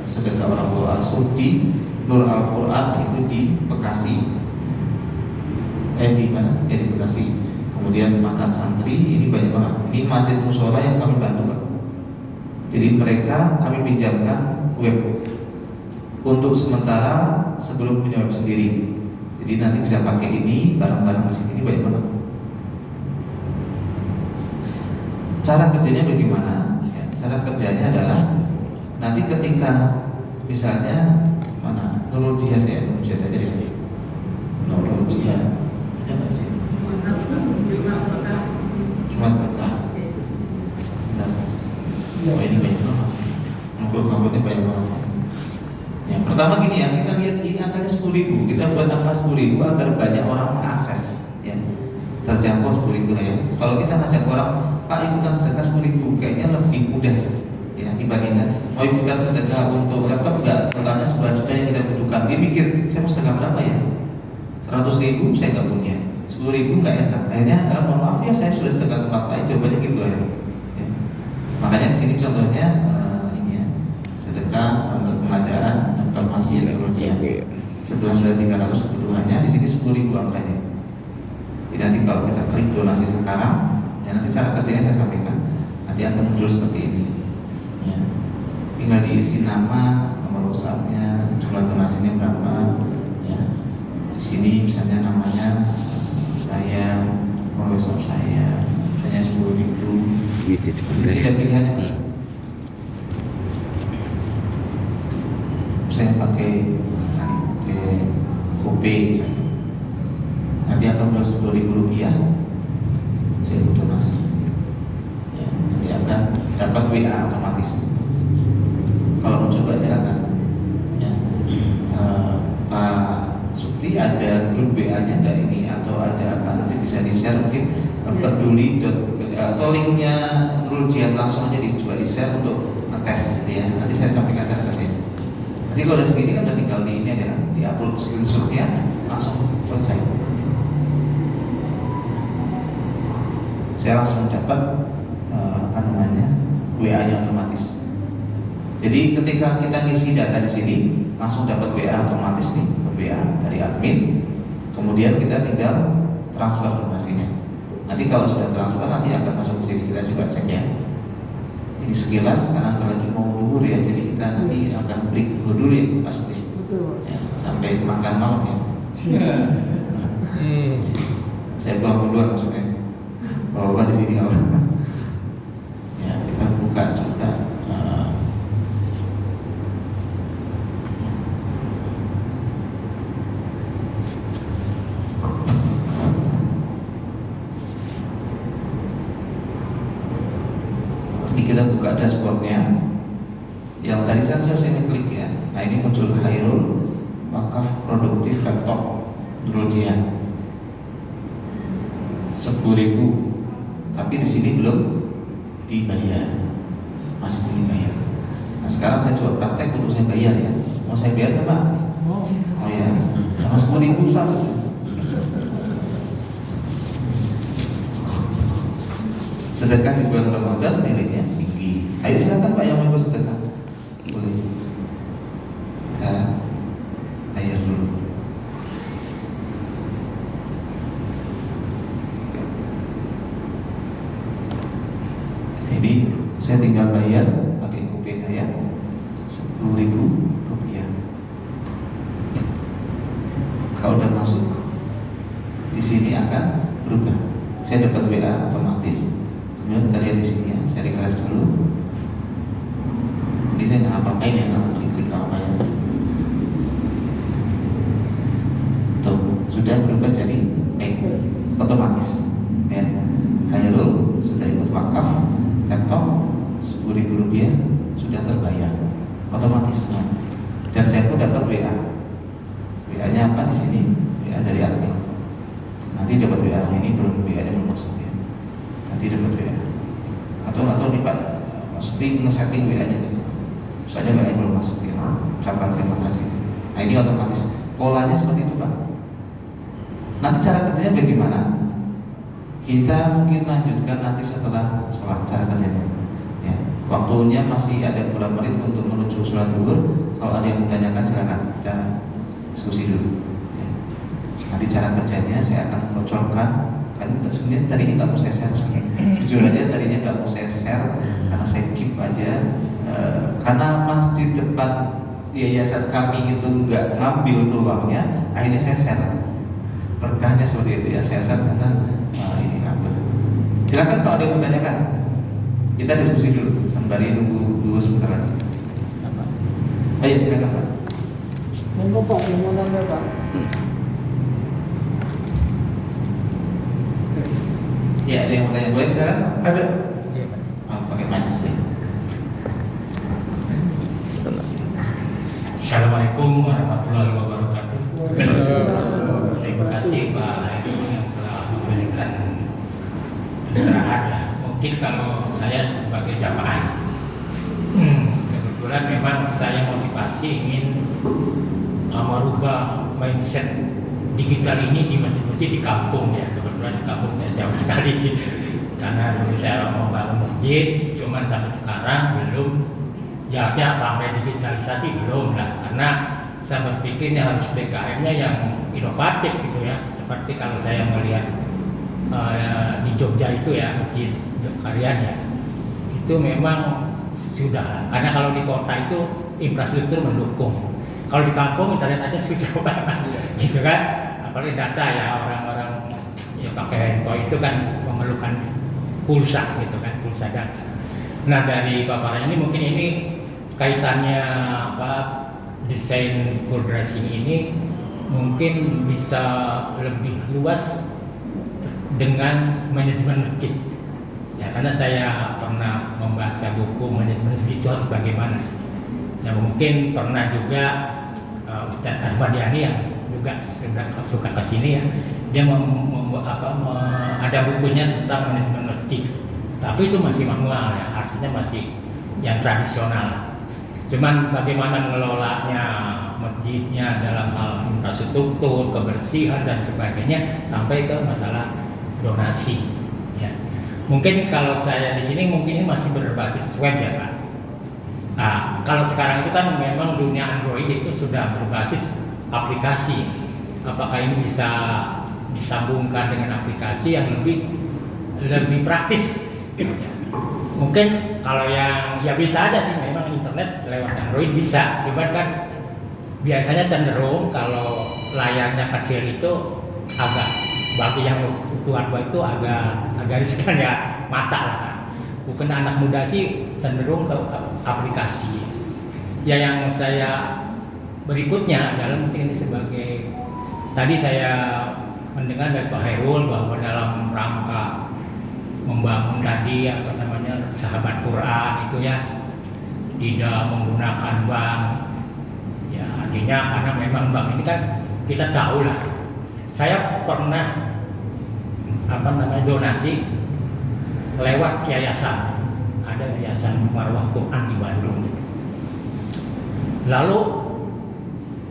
Speaker 5: sedekah orang tua asuh di Nur Al-Quran itu di Bekasi. Di mana? Di Bekasi. Kemudian makan santri, ini banyak banget. Ini masjid mushola yang kami bantu, Pak. Jadi mereka kami pinjamkan web untuk sementara sebelum punya web sendiri. Jadi nanti bisa pakai ini barang-barang di sini banyak banget. Cara kerjanya bagaimana? Ya, cara kerjanya adalah nanti ketika misalnya mana Nurul Jihad ya, Nurul Jihad aja deh. Nurul Jihad ada nggak sih? Cuma kata. Nah, oh ini banyak banget. Angkut-angkutnya banyak banget. Yang pertama gini ya, kita lihat ini angkanya 10.000. Kita buat angka 10.000 agar banyak orang mengakses, ya. Terjangkau 10.000 lah ya. Kalau kita ngajak orang, Pak ikutan sedekah 10.000, kayaknya lebih mudah ya dibandingkan mau ikutan sedekah untuk laptop enggak, totalnya 11 juta yang kita butuhkan. Dia mikir, saya mau sedekah berapa ya? 100.000 saya nggak punya, 10.000 nggak enak. Akhirnya mohon maaf ya saya sudah sedekah tempat lain, jawabannya gitu ya. Makanya di sini contohnya ini ya, sedekah untuk pengadaan atau masjid Al-Qur'an. 11.300 kebutuhannya, di sini 10.000 angkanya. Jadi nanti kalau kita klik donasi sekarang, ya nanti cara kerjanya saya sampaikan. Nanti akan muncul seperti ini. Ya. Tinggal diisi nama, nomor WhatsApp-nya, jumlah donasinya berapa. Ya. Di sini misalnya namanya saya, nomor WhatsApp saya, misalnya 10.000. Di sini ada pilihannya. Saya pakai GoPay, nanti akan berapa 10.000 rupiah. Saya donasi, ya, nanti akan dapat WA otomatis. Kalau mau coba silakan. Ya. Pak Supri ada grup WA-nya nggak ini atau ada apa? Nanti bisa di-share mungkin peduli atau linknya Nurul Jihad langsung aja coba di-share untuk ngetes, gitu ya. Nanti saya sampaikan cara kerjanya. Nanti kalau udah segini kan udah tinggal di ini aja, di-upload screenshot-nya langsung selesai. Saya langsung dapat WA-nya otomatis. Jadi ketika kita ngisi data di sini, langsung dapat WA otomatis nih, WA dari admin. Kemudian kita tinggal transfer donasinya. Nanti kalau sudah transfer nanti akan masuk ke sini, kita coba cek ya. Ini sekilas karena lagi mau duhur ya, jadi kita nanti akan break dulu ya, Pak Supri. Ya, sampai makan malam ya. Saya pulang duluan maksudnya. Bapak di sini apa? Ya, kita buka juga. Ini kita buka dashboardnya. Yang tadi kan saya klik ya. Nah ini muncul Khairul Wakaf Produktif Laptop Nurul Jihad 10.000. Tapi di sini belum dibayar, masih belum dibayar. Nah sekarang saya coba praktek untuk saya bayar ya. Mau saya biar Pak? Oh ya, sama 10.000 satu. Sedekah di bulan Ramadan nilainya tinggi. Ayo silakan Pak yang mau bersedekah. Boleh. Ya, bayar dulu. Jadi saya tinggal bayar pakai GoPay saya 10.000 rupiah. Kalau udah masuk di sini akan berubah. Saya dapat WA otomatis. Kemudian kita lihat di sini ya, saya refresh dulu. Ini saya nggak apa-apain ya, nggak klik apa ya. Tuh, sudah berubah jadi otomatis. Ya, Khairul sudah ikut wakaf, laptop 10.000 rupiah sudah terbayar otomatis semua. Dan saya pun dapat WA. WA-nya apa di sini? WA dari admin. Nanti dapat WA ini belum WA-nya belum masuk ya. Nanti dapat WA. Atau nih Pak Supri nge-setting WA-nya. Soalnya WA-nya belum masuk ya. Ucapkan terima kasih. Nah ini otomatis. Polanya seperti itu Pak. Nanti cara kerjanya bagaimana? Kita mungkin lanjutkan nanti setelah sholat cara kerjanya. Ya. Waktunya masih ada beberapa menit untuk menuju sholat zuhur. Kalau ada yang menanyakan silakan kita diskusi dulu. Ya. Nanti cara kerjanya saya akan bocorkan. Kan sebenarnya tadinya nggak mau saya share. Jujur aja tadinya nggak mau saya share karena saya keep aja. Karena masjid depan yayasan kami itu nggak ngambil peluangnya, akhirnya saya share. Berkahnya seperti itu ya, saya share karena ini ngambil. Silakan kalau ada yang menanyakan. Kita diskusi dulu sembari nunggu dulu sebentar lagi. Ayo silakan Pak.
Speaker 3: Monggo Pak, yang mau nambah Pak.
Speaker 5: Ya ada yang mau tanya, boleh silakan Pak?
Speaker 1: Ada.
Speaker 5: Pakai mic ya.
Speaker 6: Assalamualaikum warahmatullahi wabarakatuh. Terima kasih Pak Hairul yang telah memberikan pencerahan ya. Mungkin kalau saya sebagai jamaah, kebetulan memang saya motivasi ingin merubah mindset digital ini di masjid-masjid di kampung ya. Kebetulan di kampung ya jauh sekali karena dulu saya mau bangun masjid, cuman sampai sekarang belum. Ya sampai digitalisasi belum lah, karena saya berpikir ini harus BKM-nya yang inovatif gitu ya. Seperti kalau saya melihat di Jogja itu ya, masjid Jogjarian ya, itu memang sudah lah. Karena kalau di kota itu infrastruktur mendukung, kalau di kampung internet aja susah banget, gitu kan. Apalagi data ya, orang-orang ya pakai handphone itu kan memerlukan pulsa gitu kan, pulsa data. Nah dari paparan ini mungkin ini kaitannya apa, desain kodrasi ini mungkin bisa lebih luas dengan manajemen masjid ya, karena saya pernah membaca buku manajemen masjid itu harus bagaimana sih ya. Mungkin pernah juga Ustadz Ahmad Yani yang juga suka kesini ya, dia ada bukunya tentang manajemen masjid, tapi itu masih manual ya, artinya masih yang tradisional. Cuman bagaimana mengelolanya masjidnya dalam hal infrastruktur, kebersihan dan sebagainya sampai ke masalah donasi. Ya. Mungkin kalau saya di sini mungkin ini masih berbasis web ya Pak. Nah, kalau sekarang itu kan memang dunia Android itu sudah berbasis aplikasi. Apakah ini bisa disambungkan dengan aplikasi yang lebih praktis? Ya. Mungkin kalau yang ya bisa ada sih, memang internet lewat Android bisa, cuman kan biasanya cenderung kalau layarnya kecil itu agak, bagi yang tua-tua itu agak riskan ya, mata lah. Bukan anak muda sih cenderung ke aplikasi. Ya yang saya berikutnya adalah mungkin ini sebagai, tadi saya mendengar dari Pak Hairul bahwa dalam rangka membangun tadi apa namanya sahabat Quran itu ya, tidak menggunakan bank ya, artinya karena memang bank ini kan kita tahu lah. Saya pernah apa namanya donasi lewat yayasan, ada yayasan Marwah Quran di Bandung. Lalu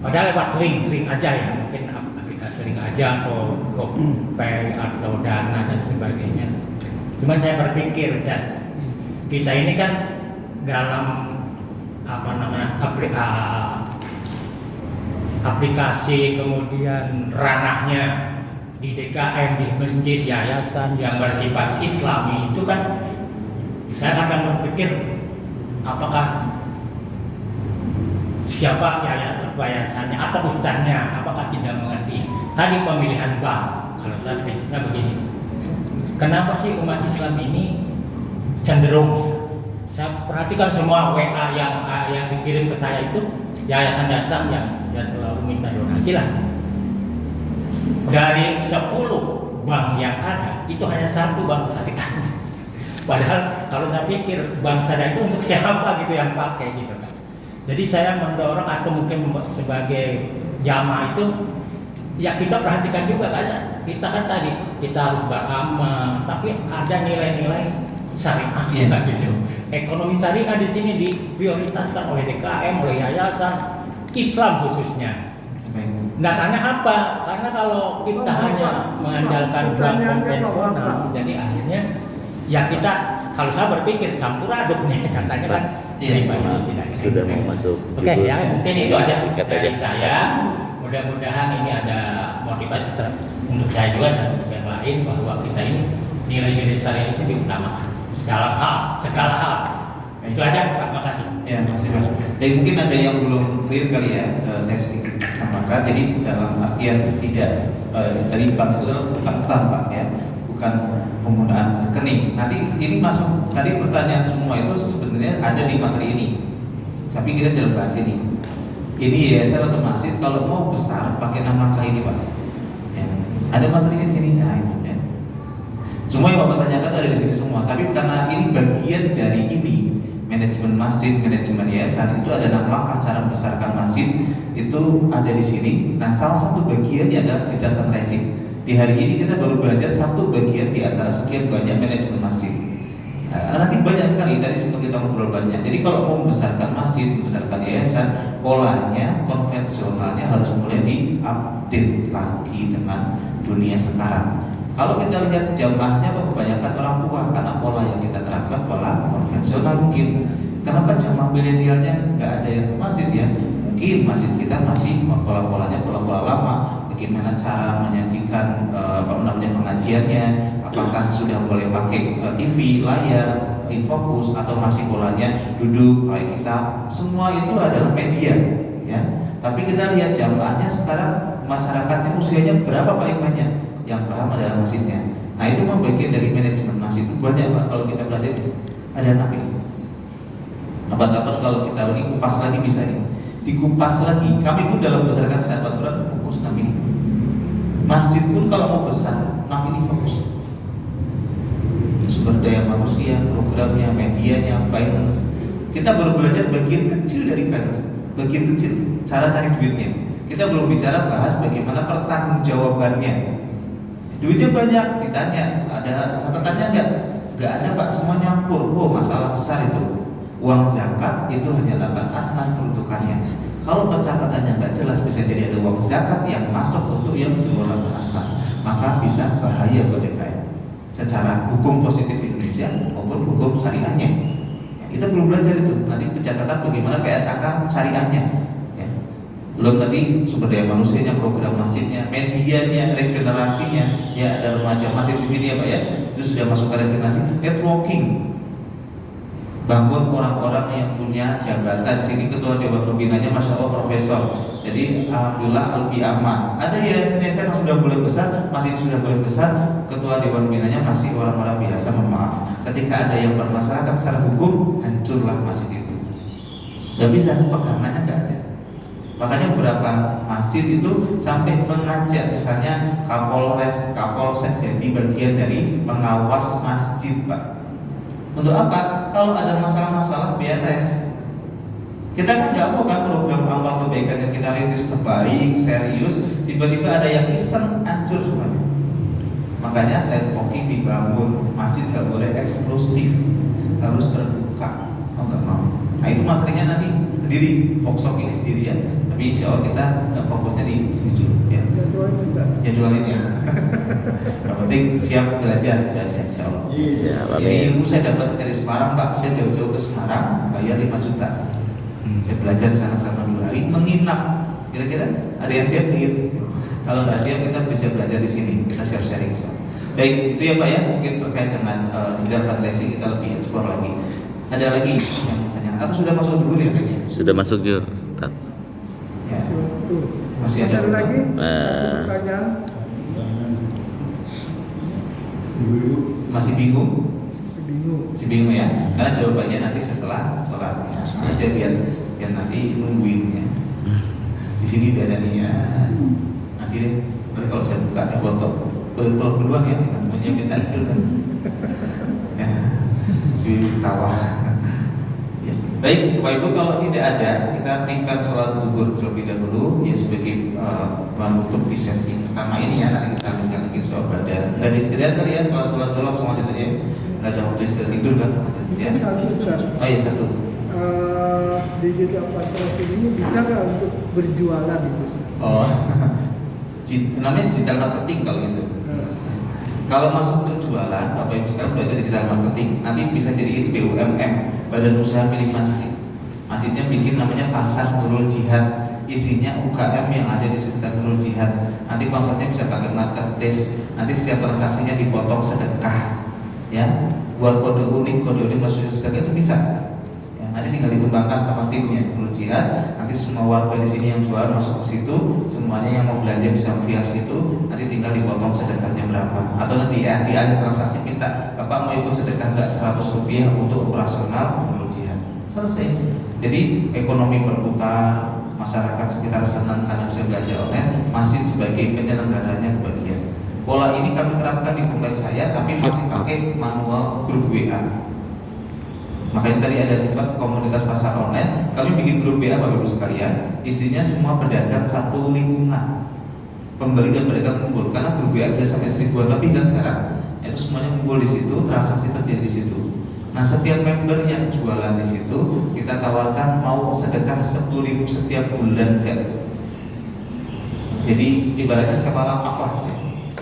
Speaker 6: Padahal lewat link aja ya, mungkin aplikasi link aja atau GoPay atau Dana dan sebagainya. Cuman saya berpikir, kita ini kan dalam aplikasi kemudian ranahnya di DKM, di masjid, yayasan yang bersifat Islami itu kan saya akan berpikir apakah siapa yayasannya atau ustadznya apakah tidak mengerti tadi pemilihan bank. Kalau saya pikirnya begini, kenapa sih umat Islam ini cenderung, saya perhatikan semua WA yang dikirim ke saya itu yayasan-yayasan yang ya selalu minta donasi lah. Dari 10 bank yang ada itu hanya 1 bank syariah. Padahal kalau saya pikir bank syariah itu untuk siapa gitu yang pakai gitu kan. Jadi saya mendorong atau mungkin sebagai jamaah itu ya kita perhatikan juga kan, kita kan tadi kita harus beramal, tapi ada nilai-nilai syariah gitu. Ekonomi syariah di sini diprioritaskan oleh DKM, oleh yayasan Islam khususnya. Nah karena apa? Karena kalau kita hanya mengandalkan bank konvensional, jadi akhirnya ya kita, kalau saya berpikir campur aduk nih katanya kan.
Speaker 7: Sudah mau masuk.
Speaker 6: Oke, ya mungkin itu aja dari saya. Mudah-mudahan ini ada motivasi untuk saya juga dan untuk yang lain bahwa kita ini nilai-nilai syariah itu diutamakan dalam hal segala hal. Itu aja. Terima kasih.
Speaker 5: Ya, makasih Pak. Mungkin ada yang belum clear kali ya, saya sedikit tambahkan. Jadi dalam artian tidak tadi bank itu bukan utang Pak ya, bukan penggunaan rekening. Nanti ini masuk tadi pertanyaan semua itu sebenarnya ada di materi ini. Tapi kita tidak bahas ini. Ini yayasan atau masjid kalau mau besar pakai 6 langkah ini Pak. Ya, ada materinya di sini. Nah itu ya. Semua yang Bapak tanyakan ada di sini semua. Tapi karena ini bagian dari ini, manajemen masjid, manajemen yayasan itu ada 6 langkah cara membesarkan masjid itu ada di sini. Nah salah satu bagiannya adalah digital fundraising. Di hari ini kita baru belajar satu bagian di antara sekian banyak manajemen masjid. Nah, nanti banyak sekali, tadi sempat kita ngobrol banyak. Jadi kalau mau membesarkan masjid, membesarkan yayasan, polanya, konvensionalnya harus mulai di-update lagi dengan dunia sekarang. Kalau kita lihat jamaahnya kok kebanyakan orang tua, karena pola yang kita terapkan pola konvensional mungkin. Kenapa jamaah milenialnya nggak ada yang ke masjid ya? Mungkin masjid kita masih pola-polanya pola-pola lama. Bagaimana cara menyajikan pengajiannya, apakah sudah boleh pakai TV, layar, infokus, atau masih polanya duduk, pakai kitab, semua itu adalah media ya. Tapi kita lihat jamaahnya sekarang masyarakatnya usianya berapa paling banyak yang paham adalah masjidnya. Nah itu membagian dari manajemen masjid itu banyak Pak. Kalau kita belajar ada 6 ini. Apa-apa kalau kita ini kupas lagi bisa nih, dikupas lagi. Kami pun dalam membesarkan sahabat Quran fokus 6 ini. Masjid pun kalau mau besar 6 ini fokus. Sumber daya manusia, programnya, medianya, finance. Kita baru belajar bagian kecil dari finance, bagian kecil, cara cari duitnya. Kita belum bicara bahas bagaimana pertanggungjawabannya. Duitnya banyak, ditanya, ada catatannya enggak? Enggak ada Pak, semua nyampur. Oh masalah besar itu. Uang zakat itu hanya 8 asnaf peruntukannya. Kalau pencatatannya nggak jelas, bisa jadi ada uang zakat yang masuk untuk yang dikelola asnaf, maka bisa bahaya buat DKM secara hukum positif Indonesia maupun hukum syariahnya. Ya, kita belum belajar itu. Nanti pencatatan bagaimana PSAK syariahnya. Ya. Belum nanti sumber daya manusianya, program masjidnya, medianya, regenerasinya. Ya ada remaja masjid di sini ya Pak ya. Itu sudah masuk ke regenerasi, networking. Bangun orang-orang yang punya jabatan. Di sini ketua dewan pembinanya Masya Allah profesor. Jadi alhamdulillah lebih aman. Ada yayasan-yayasan yang sudah mulai besar, masih sudah mulai besar, ketua dewan pembinanya masih orang-orang biasa. Mohon maaf, ketika ada yang bermasalah secara hukum, hancurlah masjid itu. Gak bisa, pegangannya gak ada. Makanya beberapa masjid itu sampai mengajak misalnya Kapolres, Kapolsek jadi bagian dari pengawas masjid Pak. Untuk apa? Kalau ada masalah-masalah beres. Kita kan nggak mau kan program amal kebaikan yang kita rintis terbaik, serius, tiba-tiba ada yang iseng, hancur semuanya. Makanya networking dibangun, masjid nggak boleh eksklusif, harus terbuka. Oh nggak mau. Nah itu materinya nanti sendiri, workshop ini sendiri ya. Tapi insya Allah kita fokusnya di sini dulu ya.
Speaker 3: Jadwalnya Ustaz.
Speaker 5: Jadwal ini ya. Yang penting siap belajar insya Allah.
Speaker 7: Ya,
Speaker 5: Jadi
Speaker 7: amin.
Speaker 5: ilmu saya dapat dari Semarang Pak, saya jauh-jauh ke Semarang, bayar 5 juta. Saya belajar di sana selama 2 hari, menginap. Kira-kira ada yang siap gitu? Kalau nggak siap kita bisa belajar di sini, kita siap sharing. Baik, itu ya Pak ya, mungkin terkait dengan digital fundraising kita lebih eksplor lagi. Ada lagi yang bertanya? Atau sudah masuk dulu ya kayaknya?
Speaker 7: Sudah masuk Jur.
Speaker 5: Ya.
Speaker 3: Tuh.
Speaker 5: Masih ada
Speaker 3: lagi?
Speaker 7: Eh.
Speaker 3: Pertanyaan?
Speaker 5: Masih bingung?
Speaker 3: Bingung.
Speaker 5: Masih bingung ya? Karena jawabannya nanti setelah sholat ya. Sengaja biar nanti nungguin ya. Di sini biar ada nih ya. Nanti deh, kalau saya buka di foto peluang ya, namanya minta kan. Ya, jadi tawa. Ya. Baik, Bapak Ibu, kalau tidak ada, kita prepare sholat duhur terlebih dahulu ya sebagai penutup di sesi pertama ini ya. Nanti kita akan lagi soal pada dari istirahat kali ya, sholat dulu semuanya tadi ya. Nggak ada waktu istirahat tidur kan? Ya.
Speaker 3: Satu Ustaz.
Speaker 5: Oh iya satu.
Speaker 3: Digital fundraising ini bisa nggak untuk berjualan itu?
Speaker 5: Oh, namanya digital marketing kalau gitu. Kalau masuk ke jualan, Bapak Ibu sekarang belajar digital marketing, nanti bisa jadi BUMN, Badan Usaha Milik Masjid. Masjidnya bikin namanya Pasar Nurul Jihad, isinya UKM yang ada di sekitar Nurul Jihad. Nanti konsepnya bisa pakai marketplace, nanti setiap transaksinya dipotong sedekah, ya. Buat kode unik maksudnya sedekah itu bisa. Nanti tinggal dikembangkan sama timnya Nurul Jihad. Nanti semua warga di sini yang jual masuk ke situ, semuanya yang mau belanja bisa via situ. Nanti tinggal dipotong sedekahnya berapa. Atau nanti ya di akhir transaksi minta, Bapak mau ikut sedekah nggak 100 rupiah untuk operasional Nurul Jihad. Selesai. Jadi ekonomi berputar, masyarakat sekitar senang karena bisa belanja online, masih sebagai penyelenggaranya kebagian. Pola ini kami terapkan di kompleks saya, tapi masih pakai manual grup WA. Makanya tadi ada sifat komunitas pasar online. Kami bikin grup WA Bapak Ibu sekalian, isinya semua pedagang satu lingkungan, pembeli dan pedagang kumpul. Karena grup WA bisa sampai 1000-an lebih kan sekarang. Itu semuanya kumpul di situ, transaksi terjadi di situ. Nah, setiap member yang jualan di situ kita tawarkan mau sedekah 10.000 setiap bulan kan. Jadi ibaratnya siapa lapak lah ya.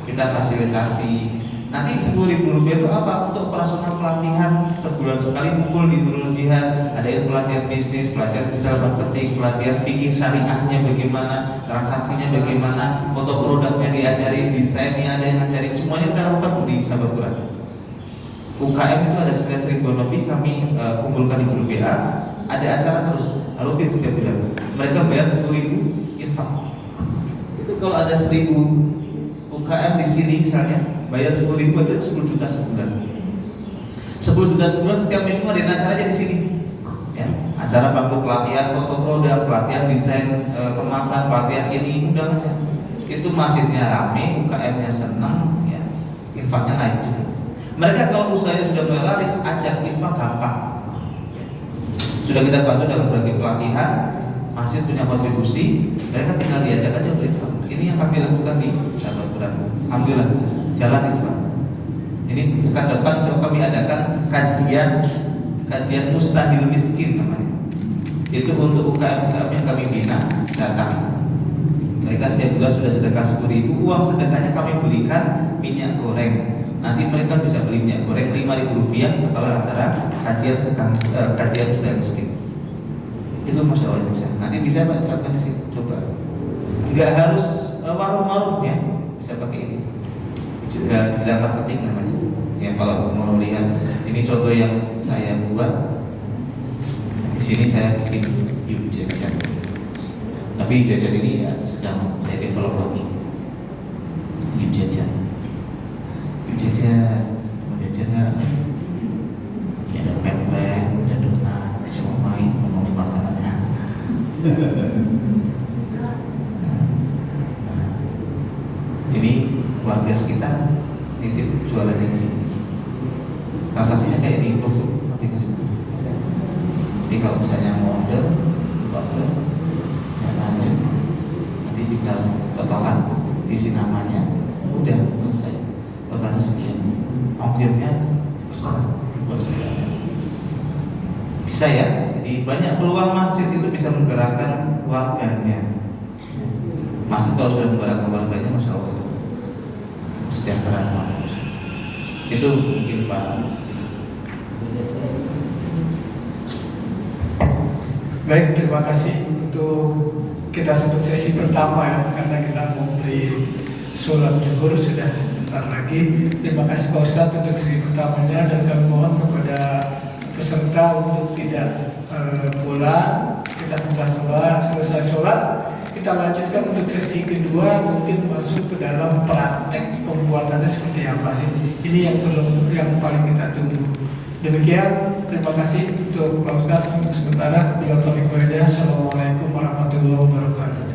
Speaker 5: Kita fasilitasi. Nanti 10.000 rupiah itu apa? Untuk operasional pelatihan sebulan sekali kumpul di Nurul Jihad. Ada yang pelatihan bisnis, pelatihan digital marketing, pelatihan fikih syariahnya bagaimana, transaksinya bagaimana, foto produknya diajarin, desainnya ada yang ngajarin, semuanya kita lakukan di Sahabat Quran. UKM itu ada sekitar 1.000 lebih kami kumpulkan di grup WA. Ada acara terus rutin setiap bulan. Mereka bayar 10.000 infak. Itu kalau ada 1.000 UKM di sini misalnya bayar 10.000 itu 10 juta sebulan. 10 juta sebulan setiap minggu ada acaranya di sini. Ya, acara bangku pelatihan foto produk, pelatihan desain kemasan, pelatihan ini udah aja. Itu masjidnya rame, UKM-nya senang, ya, infaknya naik juga. Mereka kalau usahanya sudah mulai laris, ajak infak gampang. Ya. Sudah kita bantu dalam berbagai pelatihan, masjid punya kontribusi, mereka tinggal diajak aja berinfak. Ini yang kami lakukan di Sahabat Quran. Alhamdulillah. Jalan itu Pak. Ini bukan depan, so kami adakan kajian mustahil miskin namanya. Itu untuk UKM yang kami bina datang. Mereka setiap bulan sudah sedekah 10.000. Uang sedekahnya kami belikan minyak goreng. Nanti mereka bisa beli minyak goreng 5.000 rupiah setelah acara kajian mustahil miskin. Itu masya Allah bisa. Nanti bisa Pak terapkan di situ. Coba. Enggak harus warung-warung ya, bisa pakai ini. Digital marketing namanya. Ya kalau mau lihat ini contoh yang saya buat. Di sini saya bikin yuk jajan. Tapi jajan ini ya sedang saya develop lagi. Yuk jajan. Yuk jajan. Mau jajannya ya ada pempek, ada donat, semua main ngomongin makanannya. Ini warga sekitar nitip jualan di sini. Transaksinya kayak di GoFood aplikasi. Jadi kalau misalnya mau order, ya lanjut. Nanti tinggal totalan, isi namanya, udah selesai. Totalnya sekian. Ongkirnya terserah buat saudara. Bisa ya? Jadi banyak peluang masjid itu bisa menggerakkan warganya. Masjid kalau sudah menggerakkan warganya, masya Allah, kesejahteraan. Itu mungkin Pak.
Speaker 1: Baik, terima kasih untuk kita sebut sesi pertama ya, karena kita mau beri sholat zuhur sudah sebentar lagi. Terima kasih Pak Ustadz untuk sesi pertamanya, dan kami mohon kepada peserta untuk tidak pulang. Kita sudah selesai sholat, kita lanjutkan untuk sesi kedua, mungkin masuk ke dalam praktek pembuatannya seperti apa sih. Ini yang paling kita tunggu. Demikian, terima kasih untuk Pak Ustadz untuk sementara. Assalamualaikum warahmatullahi wabarakatuh.